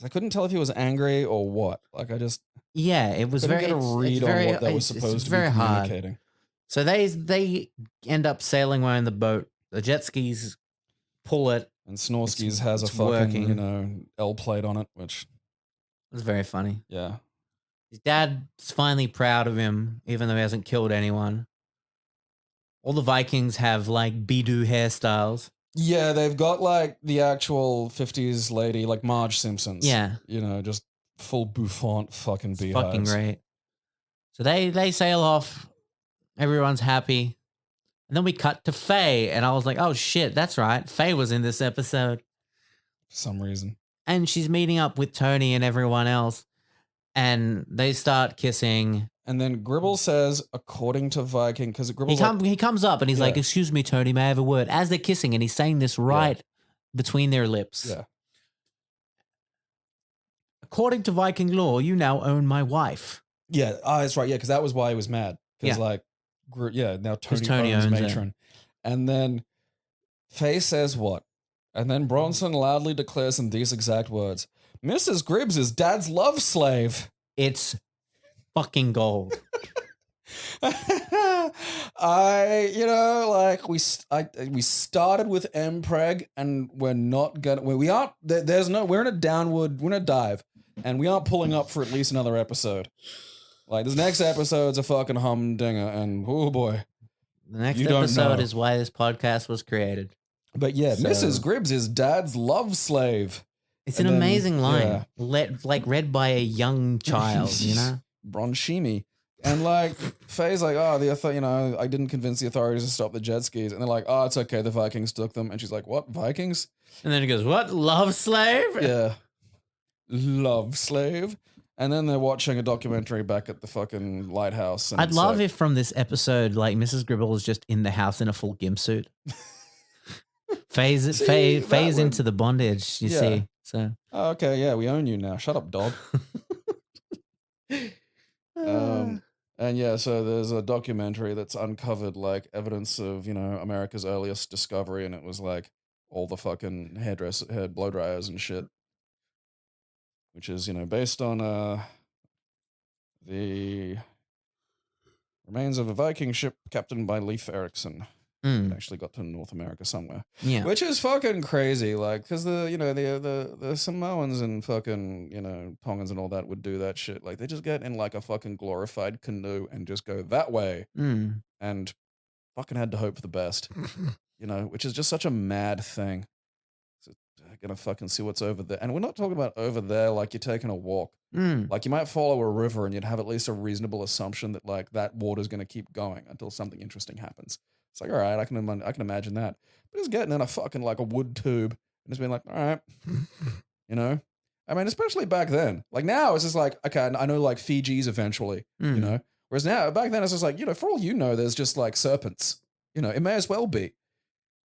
I couldn't tell if he was angry or what. Like, I just... Yeah, it was couldn't very... get a read on what that was supposed to be communicating. Hard. So they end up sailing away in the boat. The jet skis pull it. And Snorskis has a fucking, L plate on it, which... It's very funny. Yeah. His dad's finally proud of him, even though he hasn't killed anyone. All the Vikings have, like, Bidoo hairstyles. Yeah, they've got, like, the actual 50s lady, like Marge Simpsons. Yeah. Just full bouffant fucking beehives. Fucking great. So they sail off. Everyone's happy. And then we cut to Faye, and I was like, oh, shit, that's right. Faye was in this episode. For some reason. And she's meeting up with Tony and everyone else. And they start kissing. And then Gribble says, according to Viking, because he comes up and he's like, excuse me, Tony, may I have a word? As they're kissing, and he's saying this right between their lips. Yeah. According to Viking law, you now own my wife. Yeah, that's right. Yeah, because that was why he was mad. Because, now Tony owns Matron. It. And then Faye says what? And then Bronson loudly declares in these exact words, Mrs. Gribbs is Dad's love slave. It's fucking gold. We started with Mpreg and we're not gonna, we're in a dive and we aren't pulling up for at least another episode. Like, this next episode's a fucking humdinger and oh boy. The next episode is why this podcast was created. But yeah, Mrs. Gribbs is Dad's love slave. It's an amazing line, read by a young child, Bronshimi. And like, Faye's like, oh, I didn't convince the authorities to stop the jet skis. And they're like, oh, it's okay, the Vikings took them. And she's like, what, Vikings? And then he goes, what, love slave? Yeah. Love slave. And then they're watching a documentary back at the fucking lighthouse. And I'd love if from this episode, like, Mrs. Gribble is just in the house in a full gimp suit. Phase into the bondage, you see. So. Oh, okay, yeah, we own you now. Shut up, dog. And yeah, so there's a documentary that's uncovered like evidence of, America's earliest discovery, and it was like all the fucking hair blow dryers and shit. Which is, based on the remains of a Viking ship captained by Leif Erikson. It actually got to North America somewhere. Yeah. Which is fucking crazy, like, because the Samoans and fucking, Tongans and all that would do that shit. Like, they just get in like a fucking glorified canoe and just go that way. And fucking had to hope for the best. Which is just such a mad thing. So, gonna fucking see what's over there. And we're not talking about over there like you're taking a walk. Like, you might follow a river and you'd have at least a reasonable assumption that like that water's gonna keep going until something interesting happens. It's like, all right, I can imagine that. But it's getting in a fucking like a wood tube and it's been like, all right, I mean, especially back then. Like, now it's just like, okay, I know like Fiji's eventually, Whereas now, back then it's just like, for all there's just like serpents. It may as well be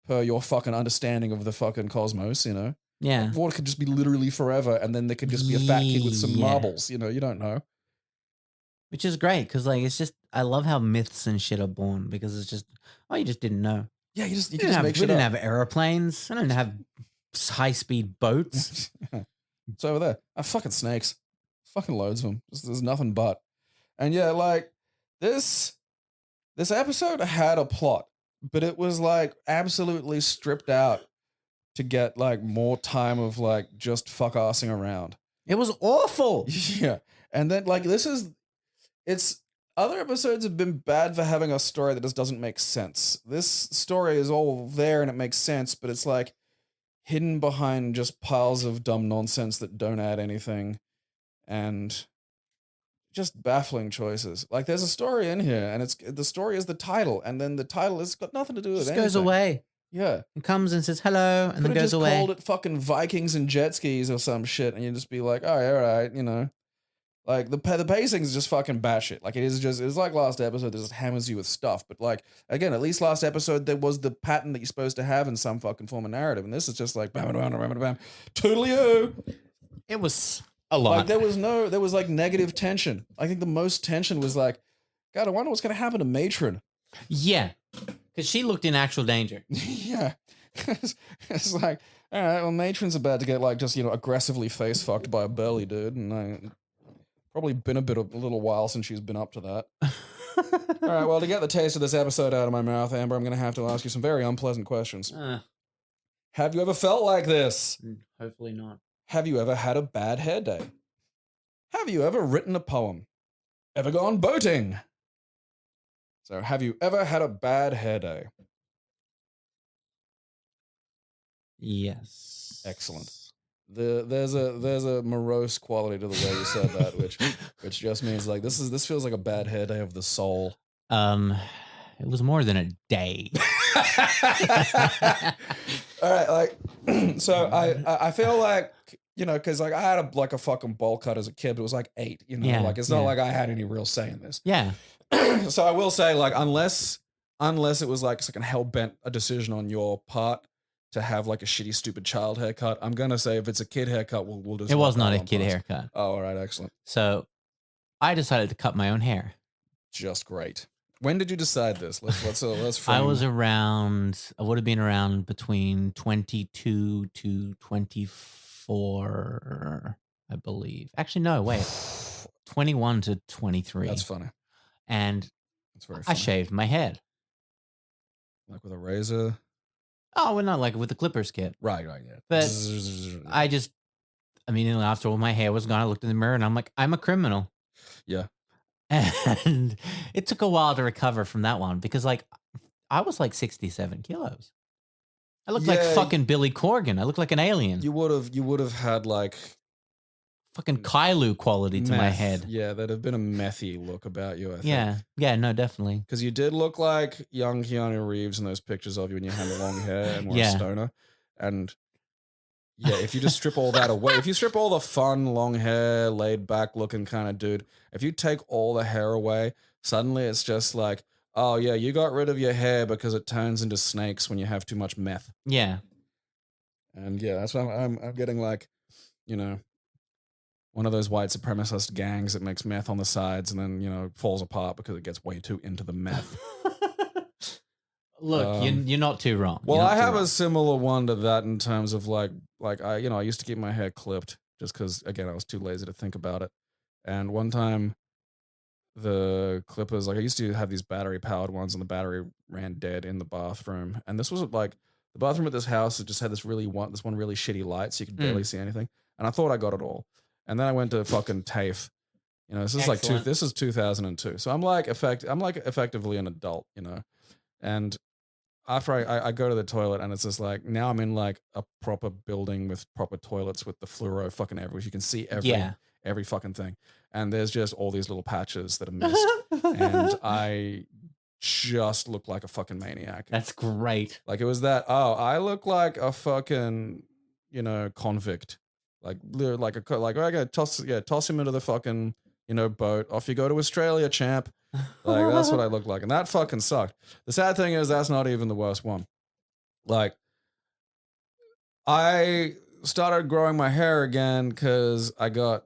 per your fucking understanding of the fucking cosmos, Yeah. Like, water could just be literally forever and then there could just be a fat kid with some marbles, you don't know. Which is great because, like, it's just, I love how myths and shit are born because it's just, you just didn't know. Yeah, you just make shit up. We didn't have airplanes. I didn't have high-speed boats. It's over there. Fucking snakes. Fucking loads of them. There's nothing but. And yeah, like, this episode had a plot. but it was like absolutely stripped out to get like more time of like just fuck assing around. It was awful. Yeah. And then like it's other episodes have been bad for having a story that just doesn't make sense. This story is all there and it makes sense, but it's like hidden behind just piles of dumb nonsense that don't add anything and just baffling choices. Like there's a story in here and the story is the title and then the title has got nothing to do with Just anything. goes away. Yeah. It comes and says hello and then goes just away. Called it fucking Vikings and jet skis or some shit and you just be like, all right, you know. Like the pacing is just fucking batshit. Like it's like last episode that just hammers you with stuff. But like again, at least last episode there was the pattern that you're supposed to have in some fucking form of narrative, and this is just like bam, bam, bam, bam, bam, toodaloo. It was a lot. Like there was like negative tension. I think the most tension was like, God, I wonder what's gonna happen to Matron. Yeah, because she looked in actual danger. Yeah, it's like, all right, well, Matron's about to get like just aggressively face fucked by a burly dude, and probably been a little while since she's been up to that. All right, well, to get the taste of this episode out of my mouth, Amber, I'm going to have to ask you some very unpleasant questions. Have you ever felt like this? Hopefully not. Have you ever had a bad hair day? Have you ever written a poem? Ever gone boating? So, have you ever had a bad hair day? Yes. Excellent. There's a morose quality to the way you said that, which just means like this feels like a bad hair day of the soul. It was more than a day. All right, like so I feel like because like I had a fucking bowl cut as a kid, but it was like 8. Like it's not like I had any real say in this. Yeah. So I will say like unless it was like a hell bent a decision on your part to have like a shitty stupid child haircut, I'm gonna say if it's a kid haircut, we'll just. It was not a kid haircut. Oh, all right, excellent. So I decided to cut my own hair. Just great. When did you decide this? Let's frame. I would have been around between 22 to 24, I believe. Actually, no, wait. 21 to 23. That's funny. And that's very funny. I shaved my head. Like with a razor? Oh, well, not like with the clippers kit. Right, yeah. But immediately after all my hair was gone, I looked in the mirror and I'm like, I'm a criminal. Yeah. And it took a while to recover from that one because like I was like 67 kilos. I looked like fucking Billy Corgan. I looked like an alien. You would have had like fucking Kylo quality to my head. Yeah, there'd have been a methy look about you, I think. Yeah, no, definitely. Because you did look like young Keanu Reeves in those pictures of you when you had the long hair and were a stoner. And yeah, if you just strip all that away, if you strip all the fun, long hair, laid back looking kind of dude, if you take all the hair away, suddenly it's just like, oh yeah, you got rid of your hair because it turns into snakes when you have too much meth. Yeah. And yeah, that's why I'm getting like, one of those white supremacist gangs that makes meth on the sides and then, falls apart because it gets way too into the meth. Look, you're not too wrong. Well, I have a similar one to that in terms of like I used to keep my hair clipped just because, again, I was too lazy to think about it. And one time the clippers, like I used to have these battery powered ones and the battery ran dead in the bathroom. And this was like the bathroom at this house, it just had this one really shitty light so you could barely see anything. And I thought I got it all. And then I went to fucking TAFE. This is this is 2002. So I'm effectively an adult, And after I go to the toilet and it's just like, now I'm in like a proper building with proper toilets with the fluoro fucking everywhere. You can see every fucking thing. And there's just all these little patches that are missed. And I just look like a fucking maniac. That's great. Like it was I look like a fucking, convict. Like okay, toss him into the fucking, boat. Off you go to Australia, champ. Like that's what I look like. And that fucking sucked. The sad thing is that's not even the worst one. Like I started growing my hair again because I got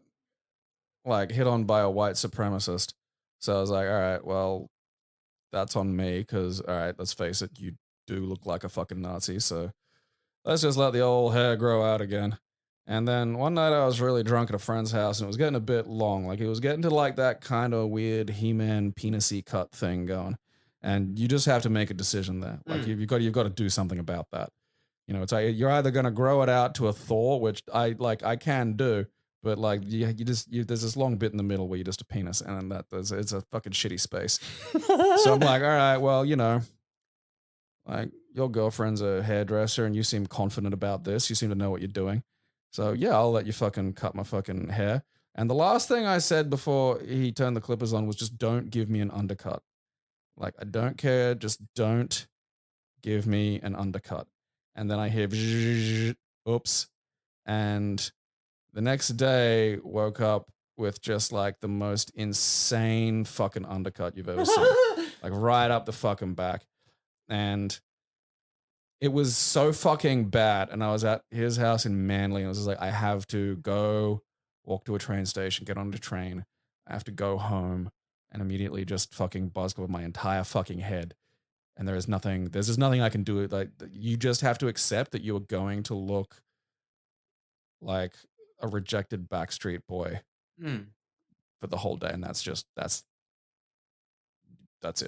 like hit on by a white supremacist. So I was like, all right, well, that's on me because, all right, let's face it, you do look like a fucking Nazi. So let's just let the old hair grow out again. And then one night I was really drunk at a friend's house and it was getting a bit long. Like it was getting to like that kind of weird He-Man penis-y cut thing going. and you just have to make a decision there. Like you've got to do something about that. You know, it's like you're either going to grow it out to a Thor, which I can do, but like there's this long bit in the middle where you're just a penis, and it's a fucking shitty space. So I'm like, all right, well, you know, like your girlfriend's a hairdresser, and you seem confident about this. You seem to know what you're doing. So yeah, I'll let you fucking cut my fucking hair. And the last thing I said before he turned the clippers on was just don't give me an undercut. Like, I don't care. Just don't give me an undercut. And then I hear, oops. And the next day woke up with just like the most insane fucking undercut you've ever seen. Like right up the fucking back. And it was so fucking bad. And I was at his house in Manly, and I was just like, I have to go walk to a train station, get on the train. I have to go home and immediately just fucking buzz with my entire fucking head. And there's just nothing I can do. Like, you just have to accept that you are going to look like a rejected Backstreet Boy for the whole day. And that's it. This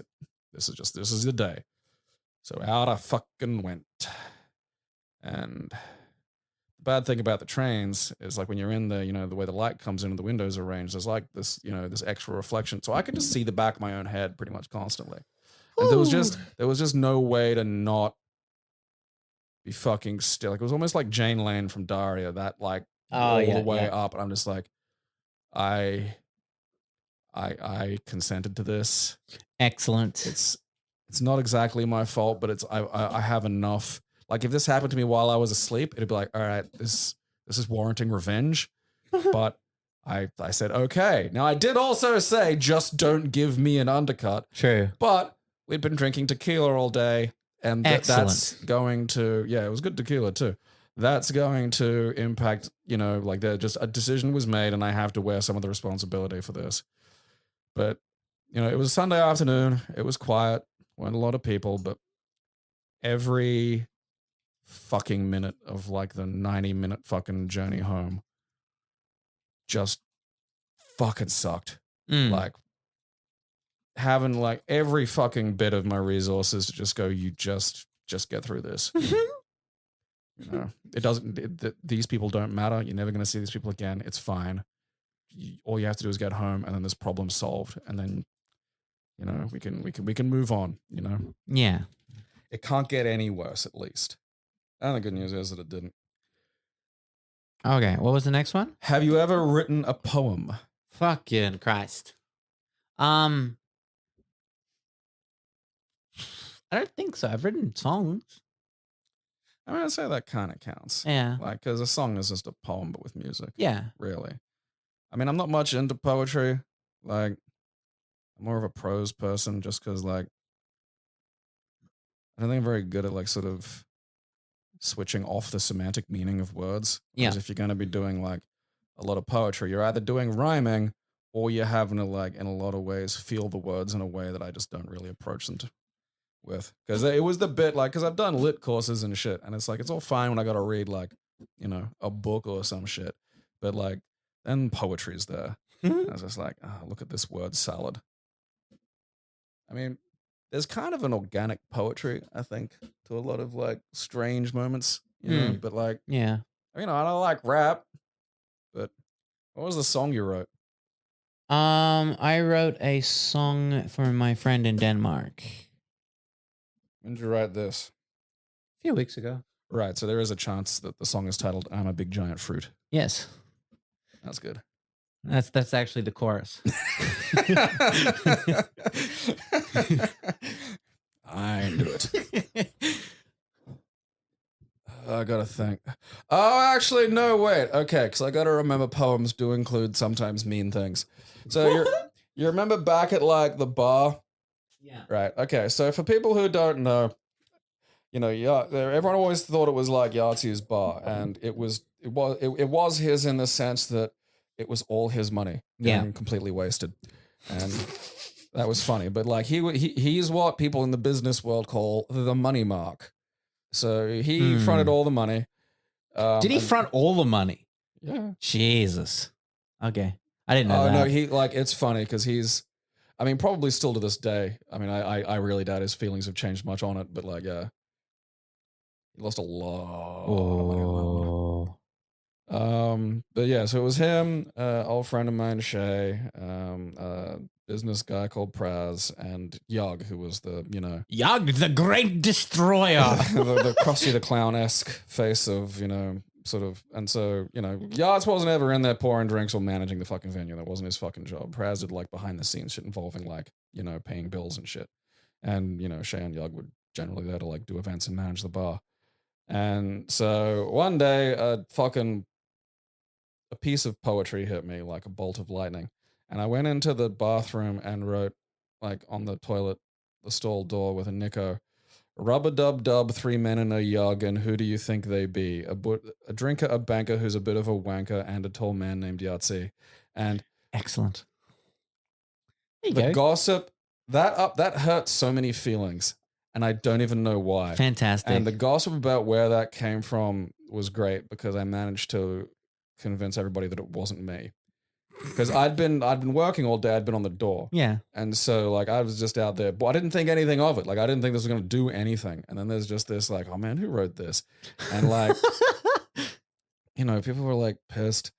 is the day. So out I fucking went. And the bad thing about the trains is like when you're in there, you know, the way the light comes in and the windows are arranged, there's like this, you know, this extra reflection. So I could just see the back of my own head pretty much constantly. And there was just no way to not be fucking still. Like it was almost like Jane Lane from Daria, that like all the way up. And I'm just like, I consented to this. Excellent. It's not exactly my fault, but I have enough. Like if this happened to me while I was asleep, it'd be like, all right, this is warranting revenge. But I said, okay. Now I did also say, just don't give me an undercut. True. But we'd been drinking tequila all day, and that's going to, it was good tequila too. That's going to impact, you know, like just a decision was made, and I have to wear some of the responsibility for this. But, you know, it was Sunday afternoon. It was quiet. Weren't a lot of people, but every fucking minute of like the 90-minute fucking journey home just fucking sucked. Like having like every fucking bit of my resources to just go, you just get through this. You know, these people don't matter. You're never going to see these people again. It's fine. All you have to do is get home, and then this problem's solved, and then, you know, we can move on, you know? Yeah. It can't get any worse, at least. And the good news is that it didn't. Okay, what was the next one? Have you ever written a poem? Fucking Christ. I don't think so. I've written songs. I mean, I'd say that kind of counts. Yeah. Like, because a song is just a poem, but with music. Yeah. Really. I mean, I'm not much into poetry. Like, I'm more of a prose person just because, like, I don't think I'm very good at, like, sort of switching off the semantic meaning of words. Because if you're going to be doing, like, a lot of poetry, you're either doing rhyming or you're having to, like, in a lot of ways, feel the words in a way that I just don't really approach them with. Because it was the bit, like, because I've done lit courses and shit, and it's like, it's all fine when I got to read, like, you know, a book or some shit. But, like, then poetry's there. I was just like, oh, look at this word salad. I mean, there's kind of an organic poetry, I think, to a lot of like strange moments, you know, but like, you know, I don't like rap, but what was the song you wrote? I wrote a song for my friend in Denmark. When did you write this? A few weeks ago. Right. So there is a chance that the song is titled I'm a Big Giant Fruit. Yes. That's good. That's actually the chorus. I knew it. I gotta think. Oh, actually, no, wait. Okay, because I gotta remember poems do include sometimes mean things. So you remember back at like the bar? Yeah. Right. Okay. So for people who don't know, you know, everyone always thought it was like Yahtzee's bar, and it was his in the sense that it was all his money, completely wasted, and that was funny. But like he's what people in the business world call the money mark. So he fronted all the money. Did he front all the money? Yeah. Jesus. Okay, I didn't know that. No, he like it's funny because I mean, probably still to this day. I mean, I really doubt his feelings have changed much on it, but like, yeah, he lost a lot of money on that one. But yeah, so it was him, old friend of mine, Shay, business guy called Praz, and Yug, who was the, Yug, the Great Destroyer. the Krusty the Clown-esque face of, sort of, and so, Yards wasn't ever in there pouring drinks or managing the fucking venue. That wasn't his fucking job. Praz did like behind the scenes shit involving like, paying bills and shit. And, Shay and Yug would generally there to like do events and manage the bar. And so one day, a piece of poetry hit me like a bolt of lightning. And I went into the bathroom and wrote, like, on the toilet, the stall door with a Nico, rub-a-dub-dub, 3 men and a yug, and who do you think they be? A drinker, a banker who's a bit of a wanker, and a tall man named Yahtzee. And excellent. The gossip, that hurt so many feelings, and I don't even know why. Fantastic. And the gossip about where that came from was great because I managed to convince everybody that it wasn't me. Because I'd been working all day, I'd been on the door. Yeah. And so like I was just out there, but I didn't think anything of it. Like I didn't think this was gonna do anything. And then there's just this like, oh man, who wrote this? And like people were like pissed.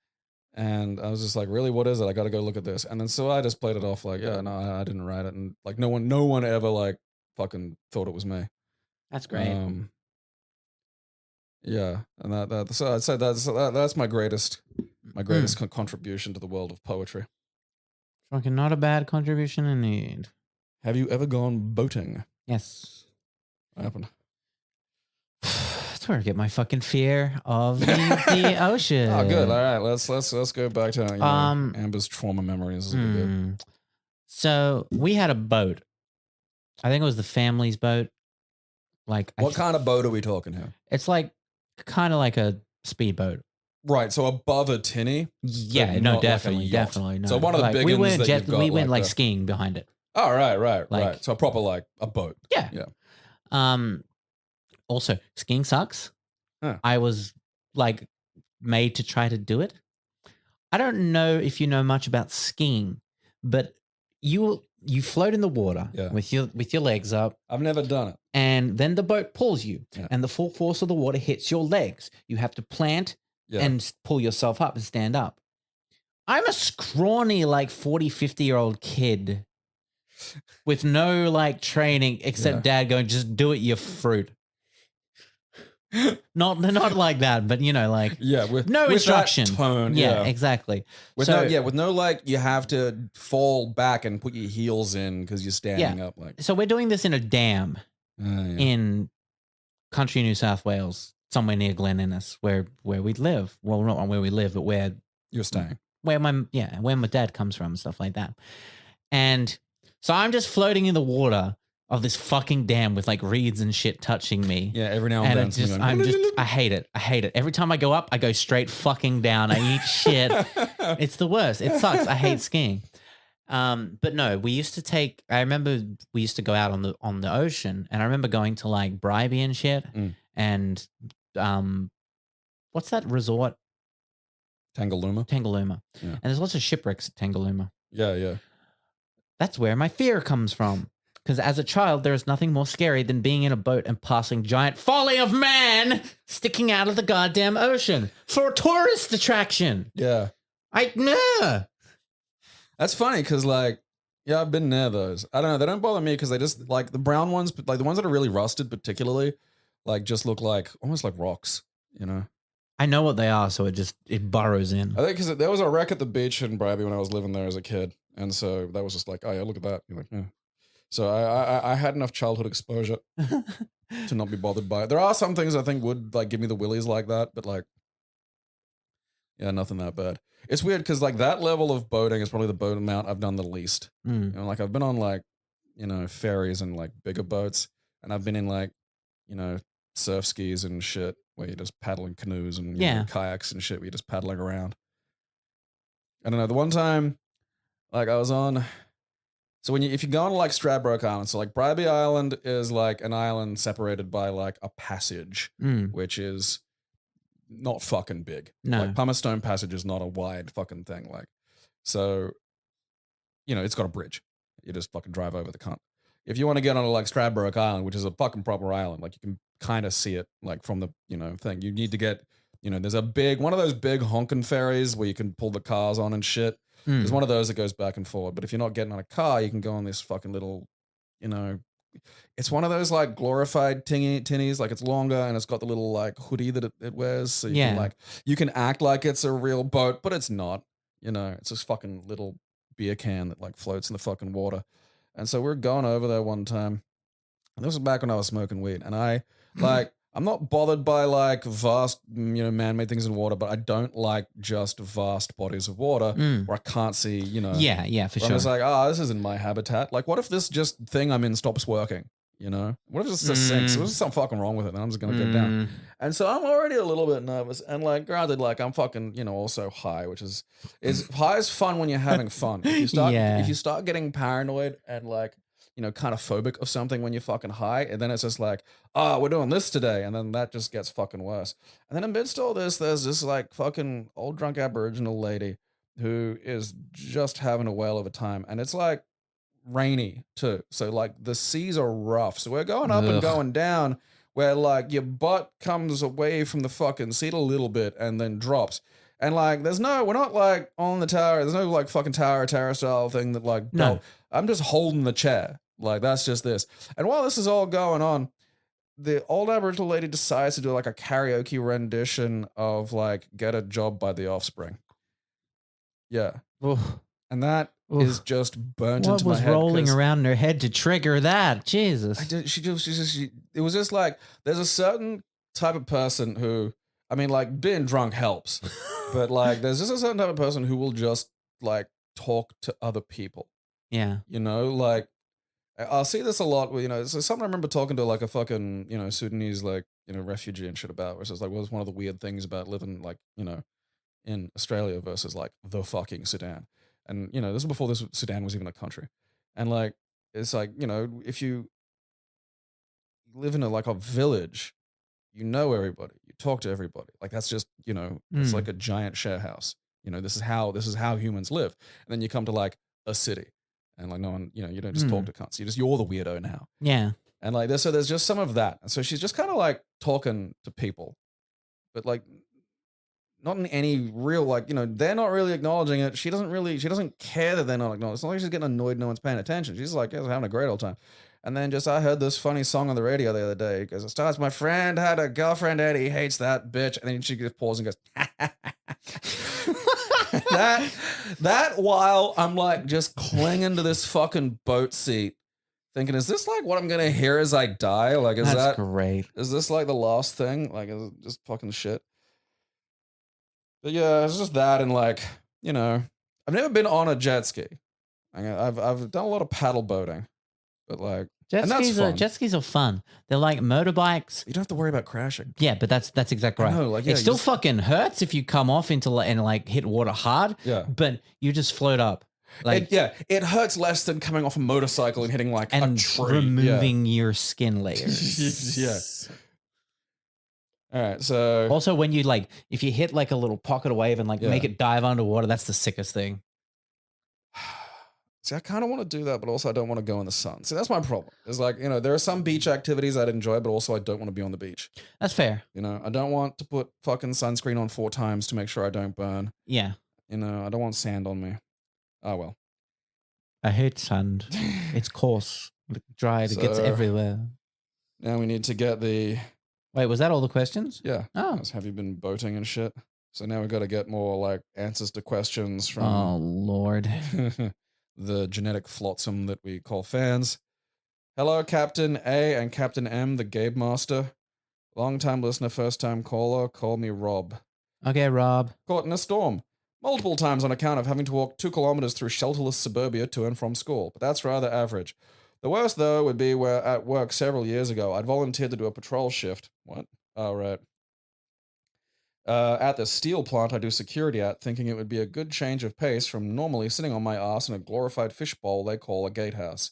And I was just like, really, what is it? I gotta go look at this. And then so I just played it off like, yeah, no, I didn't write it. And like no one ever like fucking thought it was me. That's great. Yeah, and so I'd say that's my greatest contribution to the world of poetry. Fucking not a bad contribution indeed. Have you ever gone boating? Yes. What happened? That's where I get my fucking fear of the ocean. Oh, good. All right, let's go back to Amber's trauma memories. So we had a boat. I think it was the family's boat. Like, what kind of boat are we talking here? It's like kind of like a speedboat. Right, so above a tinny? Yeah, no, definitely, definitely. No. So one of the big ones that you've got. We went like skiing behind it. Oh, right. So a proper like a boat. Yeah. Also, skiing sucks. Huh. I was like made to try to do it. I don't know if you know much about skiing, but you float in the water with your legs up. I've never done it. And then the boat pulls you and the full force of the water hits your legs. You have to plant and pull yourself up and stand up. I'm a scrawny, like 40, 50-year-old kid with no like training except dad going, just do it, you fruit. Not like that, but with no instruction. That tone, exactly. With no like you have to fall back and put your heels in because you're standing up. Like, so we're doing this in a dam in country New South Wales, somewhere near Glen Innes, where we live. Well, not where we live, but where you're staying. Where my dad comes from and stuff like that. And so I'm just floating in the water of this fucking dam with like reeds and shit touching me. Yeah, every now and then. I hate it. Every time I go up, I go straight fucking down. I eat shit. It's the worst. It sucks. I hate skiing. But no, I remember we used to go out on the ocean, and I remember going to like Bribey and shit. And what's that resort? Tangalooma. Yeah. And there's lots of shipwrecks at Tangalooma. Yeah. That's where my fear comes from. Because as a child, there is nothing more scary than being in a boat and passing giant folly of man sticking out of the goddamn ocean for a tourist attraction. Yeah. That's funny because, like, I've been near those. I don't know. They don't bother me because they just, like, the brown ones, like the ones that are really rusted particularly, like, just look like, almost like rocks, I know what they are, so it burrows in. I think because there was a wreck at the beach in Bribey when I was living there as a kid. And so that was just like, oh, yeah, look at that. You're like, yeah. So I had enough childhood exposure to not be bothered by it. There are some things I think would like give me the willies like that, but like, yeah, nothing that bad. It's weird because like that level of boating is probably the boat amount I've done the least. Like I've been on like, ferries and like bigger boats, and I've been in like, surf skis and shit where you're just paddling canoes and kayaks and shit where you're just paddling around. I don't know. The one time, like I was on. So if you go on like Stradbroke Island, so like Bribey Island is like an island separated by like a passage, which is not fucking big. No. Like Pumice Passage is not a wide fucking thing. Like, so, it's got a bridge. You just fucking drive over the cunt. If you want to get on like Stradbroke Island, which is a fucking proper island, like you can kind of see it like from the thing. You need to get there's a big one of those big honking ferries where you can pull the cars on and shit. There's one of those that goes back and forward. But if you're not getting on a car, you can go on this fucking little, it's one of those like glorified tinnies. Like it's longer and it's got the little like hoodie that it wears. So you can act like it's a real boat, but it's not. It's this fucking little beer can that like floats in the fucking water. And so we're going over there one time. And this was back when I was smoking weed. And I'm not bothered by like vast, man-made things in water, but I don't like just vast bodies of water where I can't see, Yeah, for sure. I'm just like, this isn't my habitat. Like, what if this just thing I'm in stops working? What if this just sinks? There's something fucking wrong with it, and I'm just gonna go down. And so I'm already a little bit nervous. And like, granted, like I'm fucking, also high, which is high is fun when you're having fun. If you start getting paranoid and like, kind of phobic of something when you're fucking high, and then it's just like, we're doing this today, and then that just gets fucking worse. And then amidst all this, there's this like fucking old drunk Aboriginal lady who is just having a whale of a time, and it's like rainy too, so like the seas are rough, so we're going up and going down where like your butt comes away from the fucking seat a little bit and then drops. And like, we're not like on the tower. There's no like fucking tower style thing that like, no, I'm just holding the chair. Like that's just this. And while this is all going on, the old Aboriginal lady decides to do like a karaoke rendition of like Get a Job by the Offspring. Yeah. Oof. And that is just burnt into my head. What was rolling around in her head to trigger that? Jesus. It was just like, there's a certain type of person who, I mean, like being drunk helps, but like there's just a certain type of person who will just like talk to other people. Yeah. Like I'll see this a lot with, so something I remember talking to like a fucking, Sudanese, like, refugee and shit about, where it's like, one of the weird things about living like, in Australia versus like the fucking Sudan. And, this is before Sudan was even a country. And like, it's like, if you live in a village, everybody, you talk to everybody. Like that's just, it's like a giant share house. This is how humans live. And then you come to like a city and like no one, you don't just talk to cunts. You're the weirdo now. Yeah. And like so there's just some of that. And so she's just kind of like talking to people, but like not in any real, like, they're not really acknowledging it. She doesn't care that they're not acknowledging it. It's not like she's getting annoyed no one's paying attention. She's like, having a great old time. And then I heard this funny song on the radio the other day because it starts, my friend had a girlfriend and he hates that bitch. And then she just pauses and goes, that while I'm like just clinging to this fucking boat seat thinking, is this like what I'm going to hear as I die? Like, That's great. Is this like the last thing? Like, is it just fucking shit? But yeah, it's just that. And like, I've never been on a jet ski. I've done a lot of paddle boating, but like, jet skis are fun. They're like motorbikes. You don't have to worry about crashing. Yeah, but that's exactly right. I know, like, it still fucking hurts if you come off into and like hit water hard. Yeah, but you just float up. Like it hurts less than coming off a motorcycle and hitting like a tree, removing your skin layers. Yeah. All right, so also when you like, if you hit like a little pocket of wave and like make it dive underwater, that's the sickest thing. See, I kind of want to do that, but also I don't want to go in the sun. See, that's my problem. It's like, there are some beach activities I'd enjoy, but also I don't want to be on the beach. That's fair. I don't want to put fucking sunscreen on 4 times to make sure I don't burn. Yeah. I don't want sand on me. Oh, well. I hate sand. It's coarse, dried, it gets everywhere. Now we need to get the... Wait, was that all the questions? Yeah. Oh. Have you been boating and shit? So now we've got to get more like answers to questions from... Oh, Lord. the genetic flotsam that we call fans. Hello, Captain A and Captain M, the Gabe Master. Long-time listener, first-time caller. Call me Rob. Okay, Rob. Caught in a storm. Multiple times on account of having to walk 2 kilometers through shelterless suburbia to and from school, but that's rather average. The worst, though, would be where at work several years ago, I'd volunteered to do a patrol shift. What? Oh, right. At the steel plant I do security at, thinking it would be a good change of pace from normally sitting on my ass in a glorified fishbowl they call a gatehouse.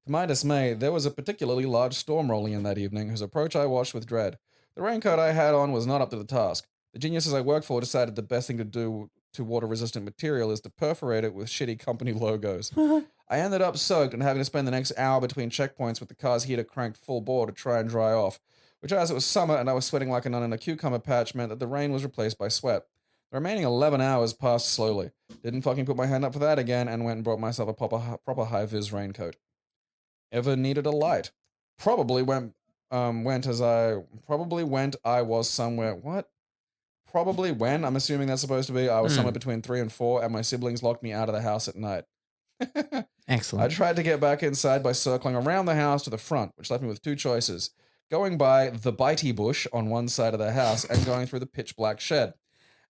To my dismay, there was a particularly large storm rolling in that evening, whose approach I watched with dread. The raincoat I had on was not up to the task. The geniuses I worked for decided the best thing to do to water-resistant material is to perforate it with shitty company logos. I ended up soaked and having to spend the next hour between checkpoints with the car's heater cranked full bore to try and dry off, which, as it was summer and I was sweating like a nun in a cucumber patch, meant that the rain was replaced by sweat. The remaining 11 hours passed slowly. Didn't fucking put my hand up for that again and went and brought myself a proper high-vis raincoat. Ever needed a light? Probably went I was somewhere. What? Probably when, I'm assuming that's supposed to be, I was somewhere between 3 and 4, and my siblings locked me out of the house at night. Excellent. I tried to get back inside by circling around the house to the front, which left me with 2 choices. Going by the bitey bush on one side of the house and going through the pitch black shed.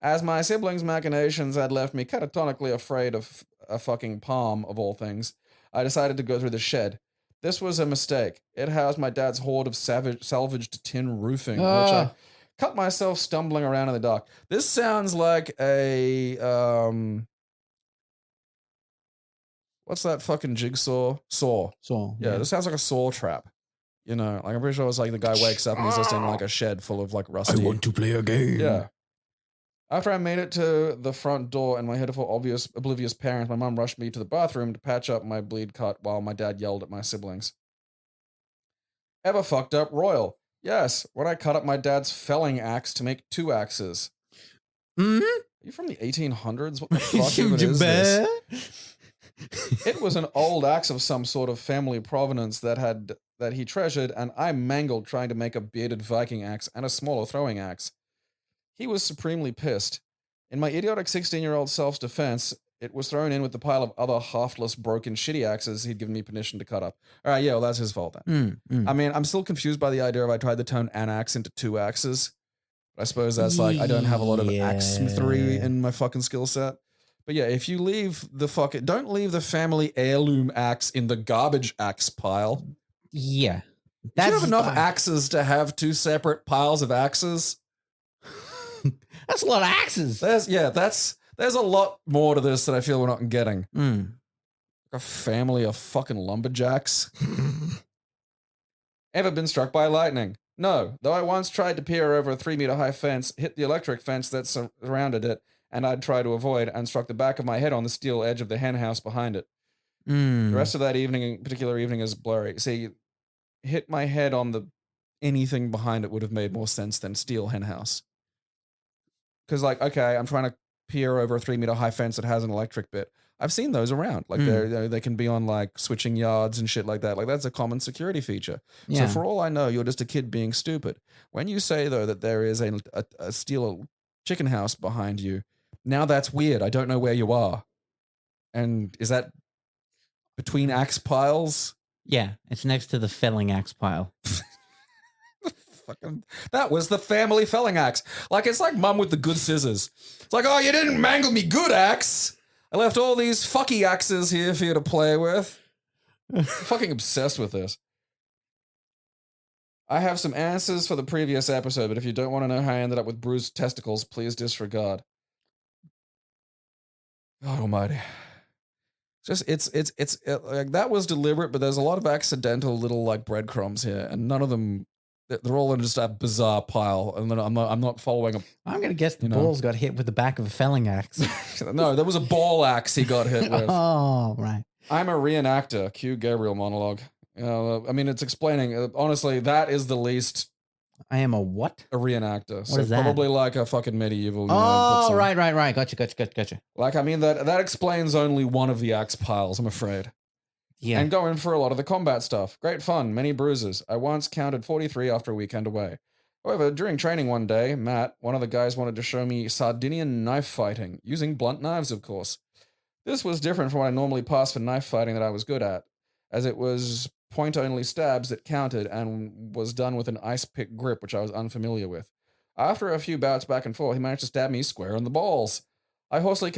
As my siblings' machinations had left me catatonically afraid of a fucking palm, of all things, I decided to go through the shed. This was a mistake. It housed my dad's hoard of salvaged tin roofing, which I cut myself stumbling around in the dark. This sounds like a, what's that fucking jigsaw? Saw. Yeah, this sounds like a saw trap. You know, like I'm pretty sure it's like the guy wakes up and he's just in like a shed full of like rusty. I want to play a game. Yeah. After I made it to the front door and my head for oblivious parents, my mum rushed me to the bathroom to patch up my bleed cut while my dad yelled at my siblings. Ever fucked up royal? Yes, when I cut up my dad's felling axe to make 2 axes. Mm-hmm. Are you from the 1800s? What the fuck even is this? It was an old axe of some sort of family provenance that he treasured, and I mangled trying to make a bearded Viking axe and a smaller throwing axe. He was supremely pissed. In my idiotic 16-year-old self-defense, it was thrown in with the pile of other halfless, broken, shitty axes he'd given me permission to cut up. All right, yeah, well, that's his fault then. I mean, I'm still confused by the idea of I tried to turn an axe into 2 axes. I suppose that's like, I don't have a lot of axemethery in my fucking skill set. But yeah, if you leave don't leave the family heirloom axe in the garbage axe pile. Yeah. Do you have enough axes to have 2 separate piles of axes? That's a lot of axes. There's a lot more to this that I feel we're not getting. Mm. Like a family of fucking lumberjacks. Ever been struck by lightning? No, though I once tried to peer over a 3-meter high fence, hit the electric fence that surrounded it, and I'd try to avoid, and struck the back of my head on the steel edge of the hen house behind it. The rest of that particular evening is blurry. See, hit my head on anything behind it would have made more sense than steel hen house. Because, like, okay, I'm trying to peer over a 3-meter high fence that has an electric bit. I've seen those around. Like, they can be on, like, switching yards and shit like that. Like, that's a common security feature. Yeah. So, for all I know, you're just a kid being stupid. When you say, though, that there is a steel chicken house behind you, now that's weird. I don't know where you are. And is that between axe piles? Yeah, it's next to the felling axe pile. That was the family felling axe. Like, it's like mum with the good scissors. It's like, oh, you didn't mangle me good axe. I left all these fucky axes here for you to play with. I'm fucking obsessed with this. I have some answers for the previous episode, but if you don't want to know how I ended up with bruised testicles, please disregard. God almighty. It's like, that was deliberate, but there's a lot of accidental little like breadcrumbs here, and none of them, they're all in just a bizarre pile, and then I'm not following. I'm gonna guess the balls got hit with the back of a felling axe. No, there was a ball axe he got hit with. Oh, right. I'm a reenactor. Cue Gabriel monologue. I mean, it's explaining. Honestly, that is the least. I am a what? A reenactor. What so is that? Probably like a fucking medieval. Oh, right. Gotcha. Like, I mean, that explains only one of the axe piles, I'm afraid. Yeah. And going for a lot of the combat stuff. Great fun, many bruises. I once counted 43 after a weekend away. However, during training one day, Matt, one of the guys, wanted to show me Sardinian knife fighting, using blunt knives, of course. This was different from what I normally pass for knife fighting that I was good at, as it was point-only stabs that counted and was done with an ice pick grip, which I was unfamiliar with. After a few bouts back and forth, he managed to stab me square in the balls. I hoarsely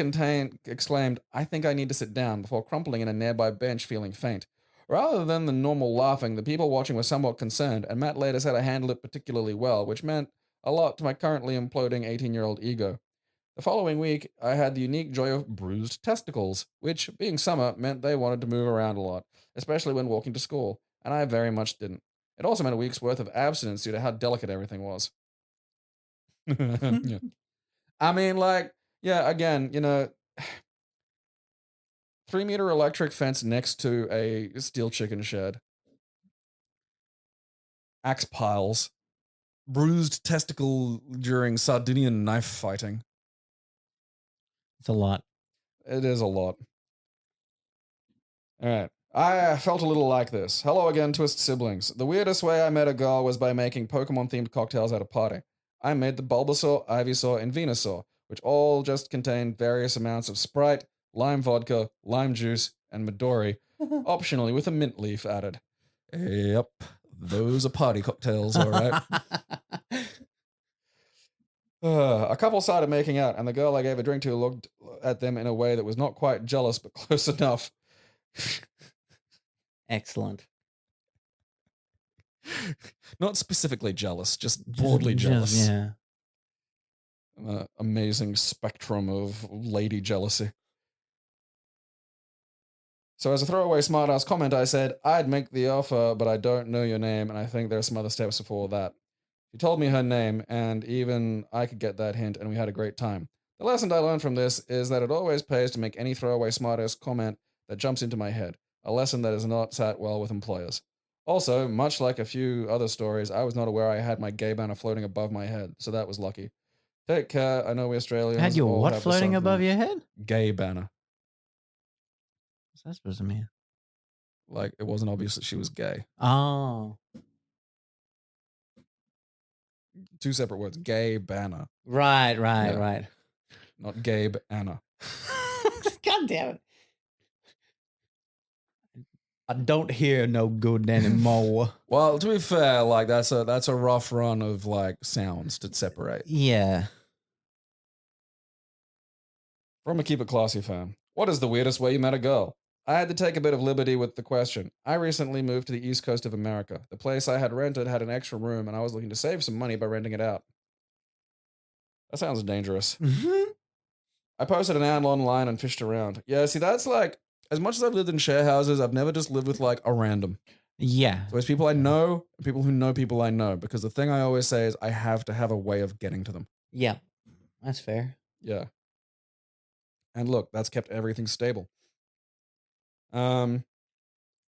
exclaimed, I think I need to sit down, before crumpling in a nearby bench feeling faint. Rather than the normal laughing, the people watching were somewhat concerned, and Matt later said I handled it particularly well, which meant a lot to my currently imploding 18-year-old ego. The following week, I had the unique joy of bruised testicles, which, being summer, meant they wanted to move around a lot, especially when walking to school, and I very much didn't. It also meant a week's worth of abstinence due to how delicate everything was. Yeah. I mean, like, Yeah, again, 3-meter electric fence next to a steel chicken shed. Axe piles. Bruised testicle during Sardinian knife fighting. It's a lot. It is a lot. All right. I felt a little like this. Hello again, Twist siblings. The weirdest way I met a girl was by making Pokemon-themed cocktails at a party. I made the Bulbasaur, Ivysaur, and Venusaur, which all just contained various amounts of Sprite, lime vodka, lime juice, and Midori, optionally with a mint leaf added. Yep, those are party cocktails, all right. A couple started making out, and the girl I gave a drink to looked at them in a way that was not quite jealous, but close enough. Excellent. Not specifically jealous, just broadly jealous. Yeah. Amazing spectrum of lady jealousy. So as a throwaway smartass comment, I said, I'd make the offer, but I don't know your name, and I think there are some other steps before that. She told me her name, and even I could get that hint, and we had a great time. The lesson I learned from this is that it always pays to make any throwaway smartass comment that jumps into my head, a lesson that has not sat well with employers. Also, much like a few other stories, I was not aware I had my gay banner floating above my head, so that was lucky. Take care. I know we Australians Had your all what have floating something- above your head? Gay banner. What's that supposed to mean? Like, it wasn't obvious that she was gay. Oh. Two separate words. Gay banner. Right. Yeah. Not Gabe Anna. God damn it. I don't hear no good anymore. Well, to be fair, like that's a rough run of like sounds to separate. Yeah. From a Keep It Classy fan. What is the weirdest way you met a girl? I had to take a bit of liberty with the question. I recently moved to the east coast of America. The place I had rented had an extra room, and I was looking to save some money by renting it out. That sounds dangerous. Mm-hmm. I posted an ad online and fished around. Yeah, see, that's like, as much as I've lived in share houses, I've never just lived with like a random. Yeah. So it's people I know, and people who know people I know, because the thing I always say is I have to have a way of getting to them. Yeah. That's fair. Yeah. And look, that's kept everything stable. I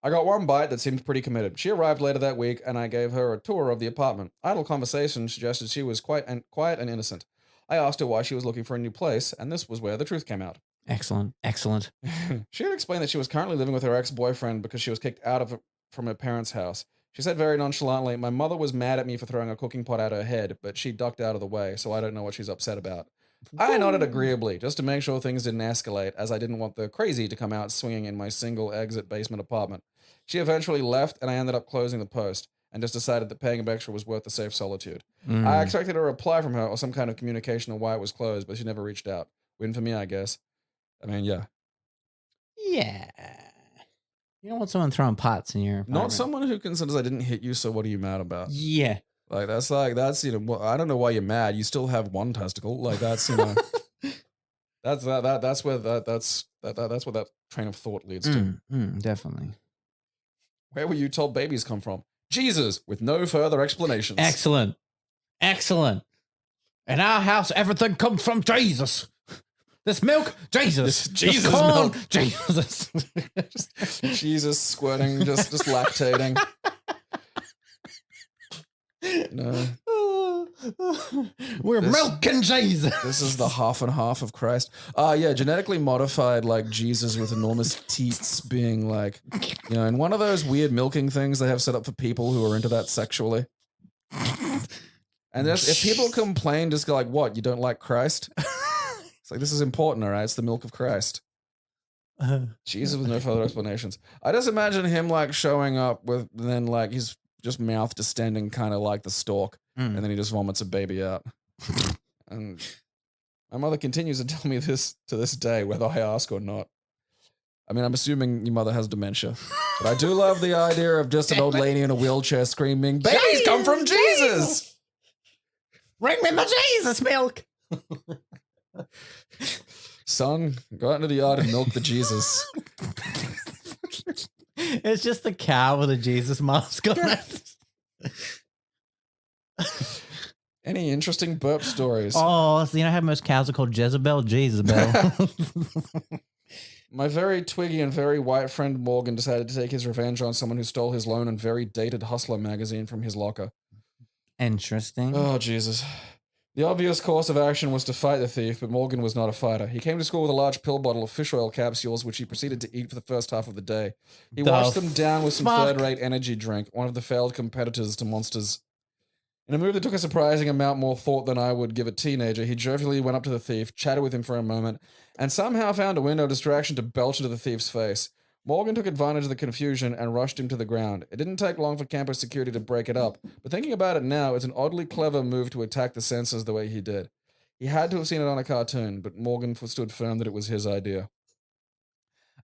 got one bite that seemed pretty committed. She arrived later that week, and I gave her a tour of the apartment. Idle conversation suggested she was quiet and innocent. I asked her why she was looking for a new place, and this was where the truth came out. Excellent. She had explained that she was currently living with her ex-boyfriend because she was kicked out from her parents' house. She said very nonchalantly, my mother was mad at me for throwing a cooking pot at her head, but she ducked out of the way, so I don't know what she's upset about. I nodded agreeably, just to make sure things didn't escalate, as I didn't want the crazy to come out swinging in my single-exit basement apartment. She eventually left, and I ended up closing the post, and just decided that paying a extra was worth the safe solitude. I expected a reply from her or some kind of communication on why it was closed, but she never reached out. Win for me, I guess. I mean, yeah. Yeah. You don't want someone throwing pots in your apartment. Not someone who considers I didn't hit you, so what are you mad about? Yeah. That's well, I don't know why you're mad. You still have one testicle. Like that's that's where that train of thought leads to. Definitely. Where were you told babies come from? Jesus, with no further explanations. Excellent. In our house, everything comes from Jesus. This milk, Jesus. Jesus this corn, milk. Jesus. Jesus squirting, just lactating. No. We're milking Jesus. This is the half and half of Christ. Yeah, genetically modified like Jesus with enormous teats being like, in one of those weird milking things they have set up for people who are into that sexually. And if people complain, just go like, what, you don't like Christ? It's like, this is important, all right? It's the milk of Christ. Jesus with no further explanations. I just imagine him like showing up with, then like he's just mouth distending kind of like the stork. And then he just vomits a baby out. And my mother continues to tell me this to this day, whether I ask or not. I mean, I'm assuming your mother has dementia. But I do love the idea of just an old lady in a wheelchair screaming, babies come from Jesus! Bring me my Jesus milk. Son, go out into the yard and milk the Jesus. It's just the cow with a Jesus mask on it. Any interesting burp stories? Oh, so you know how most cows are called Jezebel? Jezebel. My very twiggy and very white friend Morgan decided to take his revenge on someone who stole his lone and very dated Hustler magazine from his locker. Interesting. Oh, Jesus. The obvious course of action was to fight the thief, but Morgan was not a fighter. He came to school with a large pill bottle of fish oil capsules, which he proceeded to eat for the first half of the day. He washed them down with some third-rate energy drink, one of the failed competitors to Monsters. In a move that took a surprising amount more thought than I would give a teenager, he jovially went up to the thief, chatted with him for a moment, and somehow found a window of distraction to belch into the thief's face. Morgan took advantage of the confusion and rushed him to the ground. It didn't take long for campus security to break it up, but thinking about it now, it's an oddly clever move to attack the sensors the way he did. He had to have seen it on a cartoon, but Morgan stood firm that it was his idea.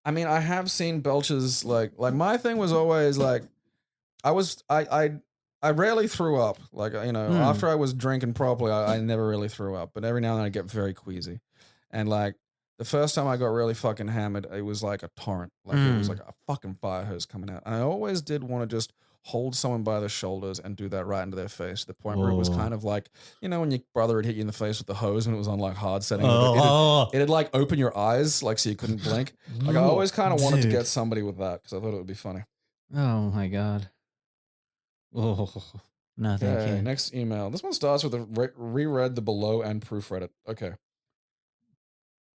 I mean, I have seen belches, like my thing was always, like, I rarely threw up. Like, after I was drinking properly, I never really threw up. But every now and then I get very queasy. And, like, the first time I got really fucking hammered, it was like a torrent. Like, it was like a fucking fire hose coming out. And I always did want to just hold someone by the shoulders and do that right into their face, to the point where it was kind of like, when your brother would hit you in the face with the hose and it was on, like, hard setting. It'd like, open your eyes, like, so you couldn't blink. Like, I always kind of wanted to get somebody with that because I thought it would be funny. Oh, my God. Oh, no, thank you. Next email. This one starts with a reread the below and proofread it. Okay.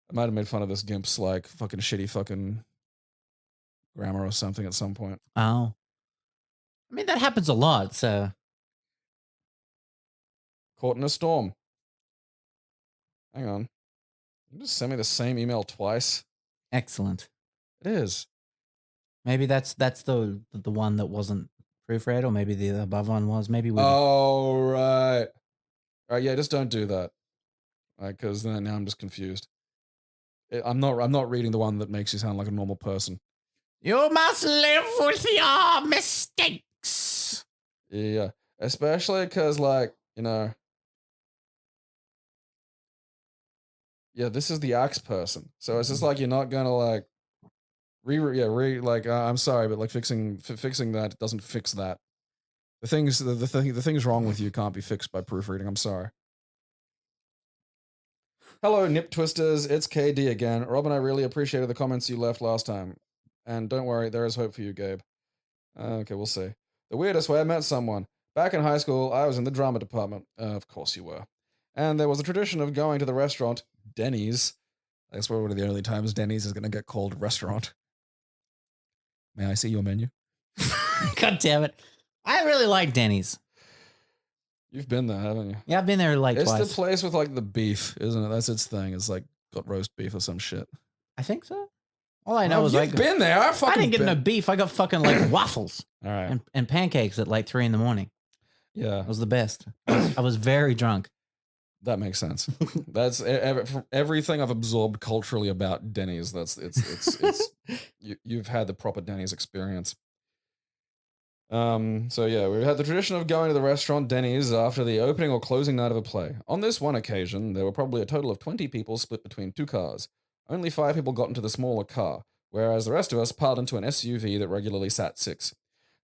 I might have made fun of this gimp's, like, fucking shitty fucking grammar or something at some point. Oh. I mean, that happens a lot, so. Caught in a storm. Hang on. You just send me the same email twice. Excellent. It is. Maybe that's the one that wasn't proofread, or maybe the above one was. Maybe we. Oh, right. All right, yeah, just don't do that. Because now I'm just confused. I'm not reading the one that makes you sound like a normal person. You must live with your mistakes. Yeah, especially because, like, yeah, this is the axe person. So it's just like you're not gonna, like, I'm sorry, but, like, fixing that doesn't fix that. The things wrong with you can't be fixed by proofreading. I'm sorry. Hello, Nip Twisters. It's KD again. Rob and I really appreciated the comments you left last time. And don't worry, there is hope for you, Gabe. Okay, we'll see. The weirdest way I met someone. Back in high school, I was in the drama department. Of course you were. And there was a tradition of going to the restaurant, Denny's. I guess we're one of the only times Denny's is going to get called restaurant. May I see your menu? God damn it. I really like Denny's. You've been there, haven't you? Yeah, I've been there like twice. It's the place with, like, the beef, isn't it? That's its thing. It's like got roast beef or some shit. I think so. All I know is you've been there. I didn't get no beef. I got fucking, like, waffles. All right. And pancakes at like 3 a.m. Yeah. It was the best. I was very drunk. That makes sense. That's everything I've absorbed culturally about Denny's. You've had the proper Denny's experience. So yeah, we had the tradition of going to the restaurant Denny's after the opening or closing night of a play. On this one occasion, there were probably a total of 20 people split between 2 cars. Only 5 people got into the smaller car, whereas the rest of us piled into an SUV that regularly sat 6.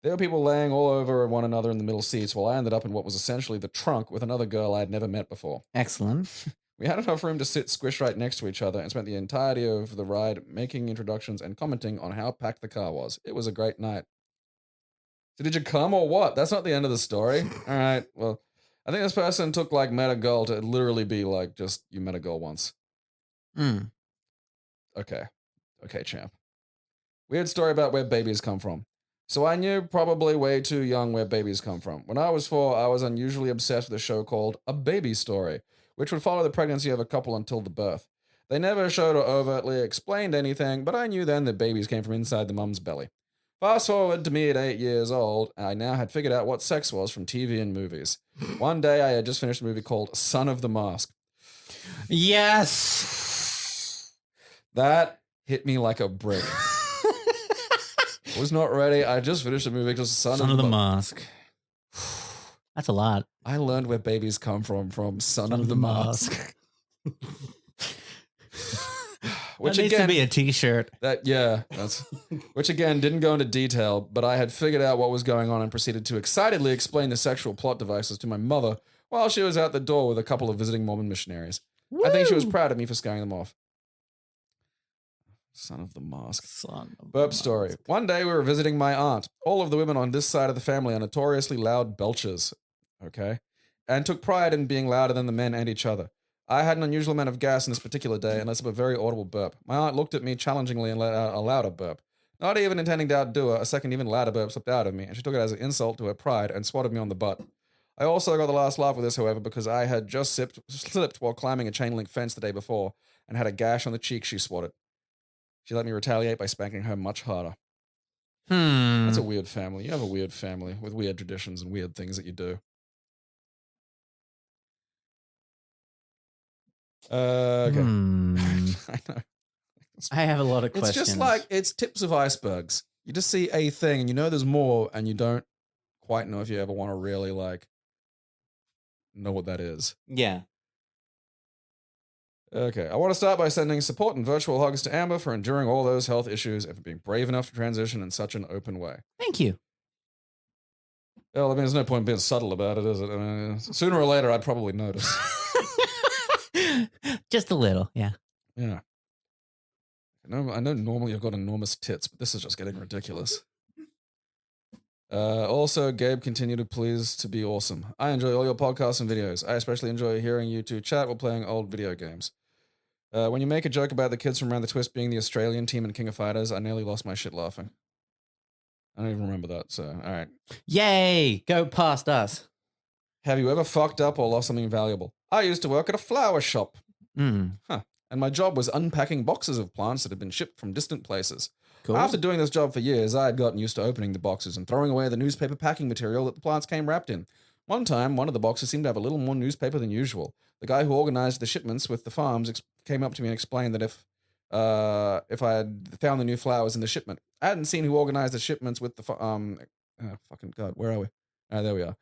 There were people laying all over one another in the middle seats, while I ended up in what was essentially the trunk with another girl I had never met before. Excellent. We had enough room to sit squished right next to each other and spent the entirety of the ride making introductions and commenting on how packed the car was. It was a great night. So did you come or what? That's not the end of the story. All right, well, I think this person took, like, met a girl to literally be like, just, you met a girl once. Okay, champ. Weird story about where babies come from. So I knew probably way too young where babies come from. When I was 4, I was unusually obsessed with a show called A Baby Story, which would follow the pregnancy of a couple until the birth. They never showed or overtly explained anything, but I knew then that babies came from inside the mum's belly. Fast forward to me at 8 years old, I now had figured out what sex was from TV and movies. One day I had just finished a movie called Son of the Mask. Yes! That hit me like a brick. Was not ready. I just finished a movie called Son of the Mask. That's a lot. I learned where babies come from Son of the Mask. Which that needs again, to be a t-shirt. Which again didn't go into detail, but I had figured out what was going on and proceeded to excitedly explain the sexual plot devices to my mother while she was out the door with a couple of visiting Mormon missionaries. I think she was Woo! proud of me for scaring them off. Son of the mask. Son of Burp the story. mask. One day we were visiting my aunt. All of the women on this side of the family are notoriously loud belchers. Okay? And took pride in being louder than the men and each other. I had an unusual amount of gas on this particular day and let up a very audible burp. My aunt looked at me challengingly and let out a louder burp. Not even intending to outdo her, a second even louder burp slipped out of me, and she took it as an insult to her pride and swatted me on the butt. I also got the last laugh with this, however, because I had just slipped while climbing a chain link fence the day before and had a gash on the cheek she swatted. She let me retaliate by spanking her much harder. That's a weird family. You have a weird family with weird traditions and weird things that you do. Okay. I know. I have a lot of questions. It's just like, it's tips of icebergs. You just see a thing and you know there's more and you don't quite know if you ever want to really like know what that is. Yeah. Okay, I want to start by sending support and virtual hugs to Amber for enduring all those health issues and for being brave enough to transition in such an open way. Thank you. Well, I mean, there's no point being subtle about it, is it? I mean, sooner or later, I'd probably notice. Just a little, yeah. Yeah. I know normally I've got enormous tits, but this is just getting ridiculous. Also, Gabe, continue to please to be awesome. I enjoy all your podcasts and videos. I especially enjoy hearing you two chat while playing old video games. When you make a joke about the kids from Round the Twist being the Australian team in King of Fighters, I nearly lost my shit laughing. I don't even remember that, so alright. Yay! Go past us. Have you ever fucked up or lost something valuable? I used to work at a flower shop. Huh. And my job was unpacking boxes of plants that had been shipped from distant places. Cool. After doing this job for years, I had gotten used to opening the boxes and throwing away the newspaper packing material that the plants came wrapped in. One time, one of the boxes seemed to have a little more newspaper than usual. The guy who organized the shipments with the farms came up to me and explained that if I had found the new flowers in the shipment, I hadn't seen who organized the shipments with the fucking God, where are we? There we are.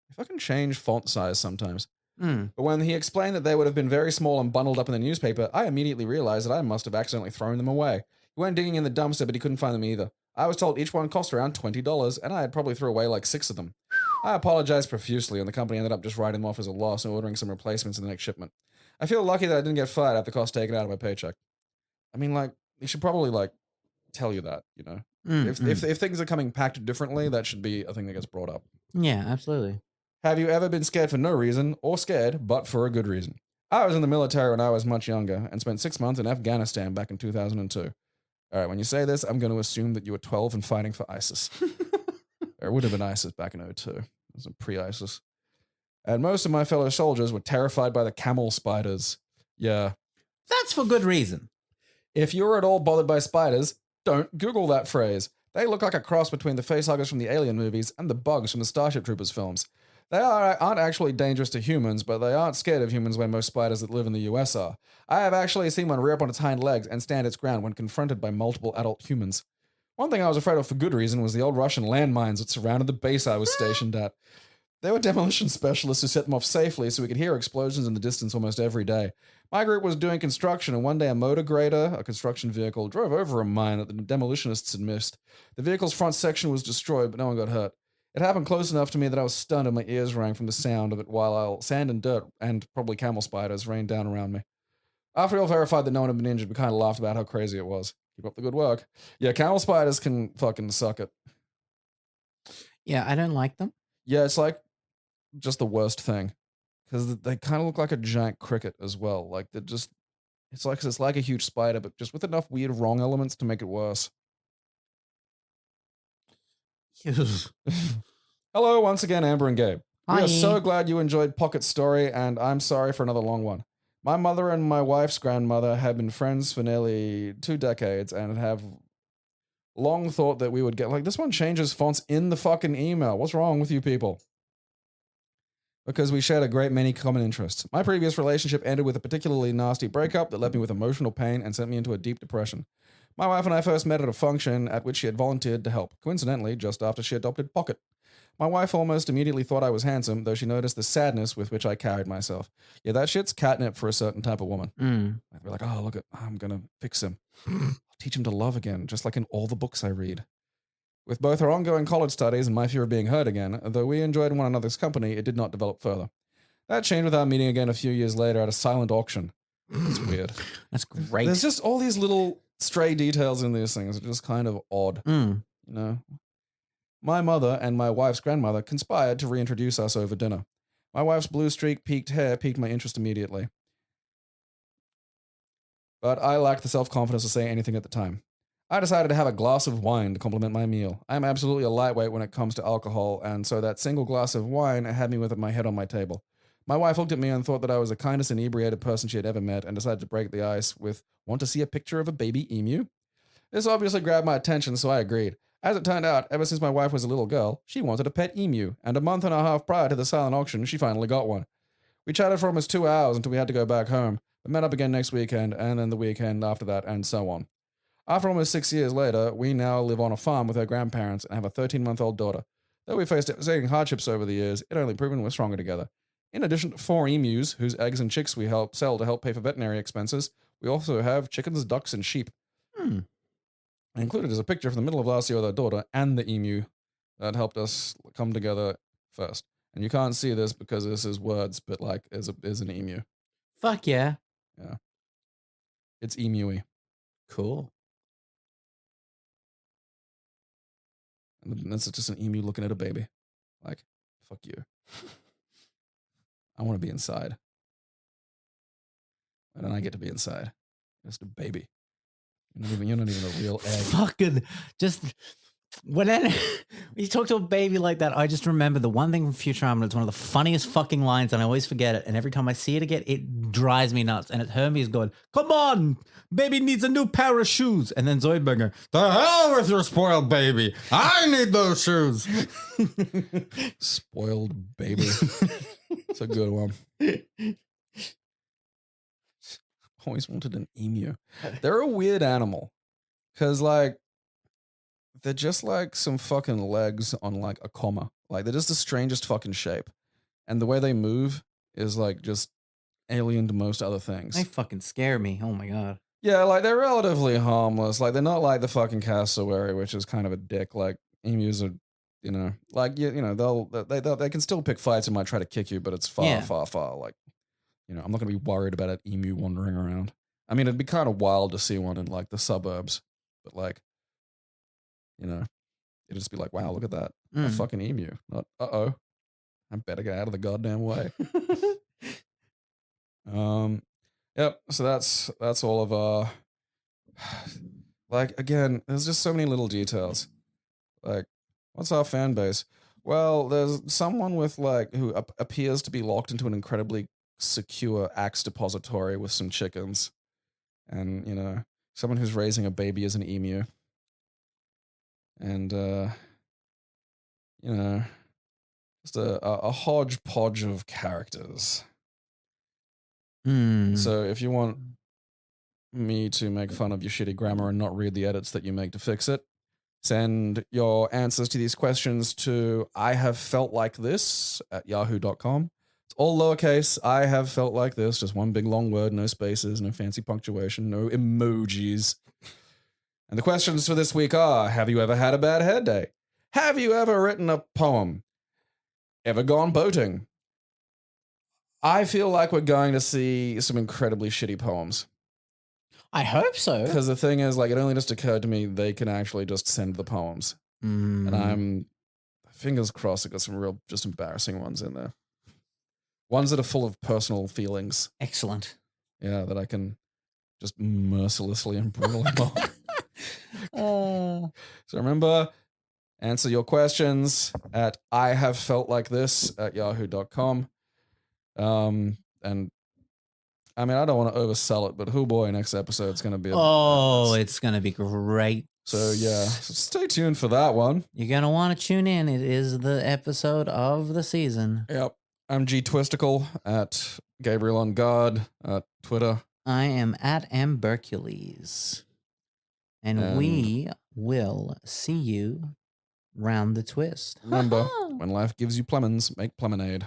I fucking change font size sometimes. But when he explained that they would have been very small and bundled up in the newspaper, I immediately realized that I must have accidentally thrown them away. He went digging in the dumpster, but he couldn't find them either. I was told each one cost around $20, and I had probably threw away like 6 of them. I apologized profusely, and the company ended up just writing them off as a loss and ordering some replacements in the next shipment. I feel lucky that I didn't get fired after the cost taken out of my paycheck. I mean, like, they should probably, like, tell you that, you know? If things are coming packed differently, that should be a thing that gets brought up. Yeah, absolutely. Have you ever been scared for no reason, or scared, but for a good reason? I was in the military when I was much younger, and spent 6 months in Afghanistan back in 2002. Alright, when you say this, I'm going to assume that you were 12 and fighting for ISIS. Or it would have been ISIS back in 02. It was pre-ISIS. And most of my fellow soldiers were terrified by the camel spiders. Yeah. That's for good reason. If you're at all bothered by spiders, don't Google that phrase. They look like a cross between the facehuggers from the Alien movies and the bugs from the Starship Troopers films. They aren't actually dangerous to humans, but they aren't scared of humans where most spiders that live in the US are. I have actually seen one rear up on its hind legs and stand its ground when confronted by multiple adult humans. One thing I was afraid of for good reason was the old Russian landmines that surrounded the base I was stationed at. There were demolition specialists who set them off safely so we could hear explosions in the distance almost every day. My group was doing construction, and one day a motor grader, a construction vehicle, drove over a mine that the demolitionists had missed. The vehicle's front section was destroyed, but no one got hurt. It happened close enough to me that I was stunned and my ears rang from the sound of it while sand and dirt and probably camel spiders rained down around me. After we all verified that no one had been injured, we kind of laughed about how crazy it was. Keep up the good work. Yeah, camel spiders can fucking suck it. Yeah, I don't like them. Yeah, it's like just the worst thing. Because they kind of look like a giant cricket as well. Like they're just, it's like a huge spider, but just with enough weird wrong elements to make it worse. Hello once again, Amber and Gabe. Hi. We are so glad you enjoyed Pocket's story, and I'm sorry for another long one. My mother and my wife's grandmother have been friends for nearly 2 decades and have long thought that we would get, like, this one changes fonts in the fucking email. What's wrong with you people? Because we shared a great many common interests. My previous relationship ended with a particularly nasty breakup that left me with emotional pain and sent me into a deep depression. My wife and I first met at a function at which she had volunteered to help, coincidentally, just after she adopted Pocket. My wife almost immediately thought I was handsome, though she noticed the sadness with which I carried myself. Yeah, that shit's catnip for a certain type of woman. I'd be like, oh, look, I'm gonna fix him. I'll teach him to love again, just like in all the books I read. With both her ongoing college studies and my fear of being hurt again, though we enjoyed one another's company, it did not develop further. That changed without meeting again a few years later at a silent auction. That's weird. That's great. There's just all these little stray details in these things. It's just kind of odd, you know? My mother and my wife's grandmother conspired to reintroduce us over dinner. My wife's blue streak peaked hair piqued my interest immediately. But I lacked the self-confidence to say anything at the time. I decided to have a glass of wine to complement my meal. I am absolutely a lightweight when it comes to alcohol, and so that single glass of wine had me with my head on my table. My wife looked at me and thought that I was the kindest inebriated person she had ever met and decided to break the ice with, "Want to see a picture of a baby emu?" This obviously grabbed my attention, so I agreed. As it turned out, ever since my wife was a little girl, she wanted a pet emu, and a month and a half prior to the silent auction, she finally got one. We chatted for almost 2 hours until we had to go back home, but met up again next weekend, and then the weekend after that, and so on. After almost 6 years later, we now live on a farm with her grandparents and have a 13-month-old daughter. Though we faced devastating hardships over the years, it only proven we're stronger together. In addition to 4 emus, whose eggs and chicks we help sell to help pay for veterinary expenses, we also have chickens, ducks, and sheep. Included is a picture from the middle of last year with our daughter and the emu that helped us come together first. And you can't see this because this is words, but like is an emu. Fuck yeah. Yeah. It's emu-y. Cool. And that's just an emu looking at a baby. Like, fuck you. I want to be inside. Why don't I get to be inside? Just a baby. You're not even a real egg. Fucking just when you talk to a baby like that, I just remember the one thing from Futurama. It's one of the funniest fucking lines, and I always forget it. And every time I see it again, it drives me nuts. And it's Hermes going, "Come on, baby needs a new pair of shoes." And then Zoidberg, "The hell with your spoiled baby! I need those shoes." Spoiled baby. It's a good one. Always wanted an emu. They're a weird animal. Because, like, they're just like some fucking legs on, like, a comma. Like, they're just the strangest fucking shape. And the way they move is, like, just alien to most other things. They fucking scare me. Oh, my God. Yeah, like, they're relatively harmless. Like, they're not like the fucking cassowary, which is kind of a dick. Like, emus are, you know, like, you know, they can still pick fights and might try to kick you, but it's far, like, you know, I'm not going to be worried about an emu wandering around. I mean, it'd be kind of wild to see one in, like, the suburbs. But, like, you know, it'd just be like, wow, look at that. A fucking emu. Not, uh-oh. I better get out of the goddamn way. Yep, so that's all of our... Like, again, there's just so many little details. Like, what's our fan base? Well, there's someone with, like, who appears to be locked into an incredibly secure axe depository with some chickens, and you know, someone who's raising a baby as an emu, and you know, just a hodgepodge of characters. So if you want me to make fun of your shitty grammar and not read the edits that you make to fix it, send your answers to these questions to ihavefeltlikethis@yahoo.com. It's all lowercase. I have felt like this. Just one big long word, no spaces, no fancy punctuation, no emojis. And the questions for this week are: have you ever had a bad hair day? Have you ever written a poem? Ever gone boating? I feel like we're going to see some incredibly shitty poems. I hope so. Because the thing is, like, it only just occurred to me they can actually just send the poems. And I'm, fingers crossed, I got some real just embarrassing ones in there. Ones that are full of personal feelings. Excellent. Yeah, that I can just mercilessly and brutally mock. So remember, answer your questions at ihavefeltlikethis@yahoo.com. And I mean, I don't want to oversell it, but oh boy, next episode's going to be it's going to be great. So yeah, so stay tuned for that one. You're going to want to tune in. It is the episode of the season. Yep. I'm G Twisticle at Gabriel on Guard at Twitter. I am at Ambercules. And we will see you round the twist. Remember, when life gives you lemons, make lemonade.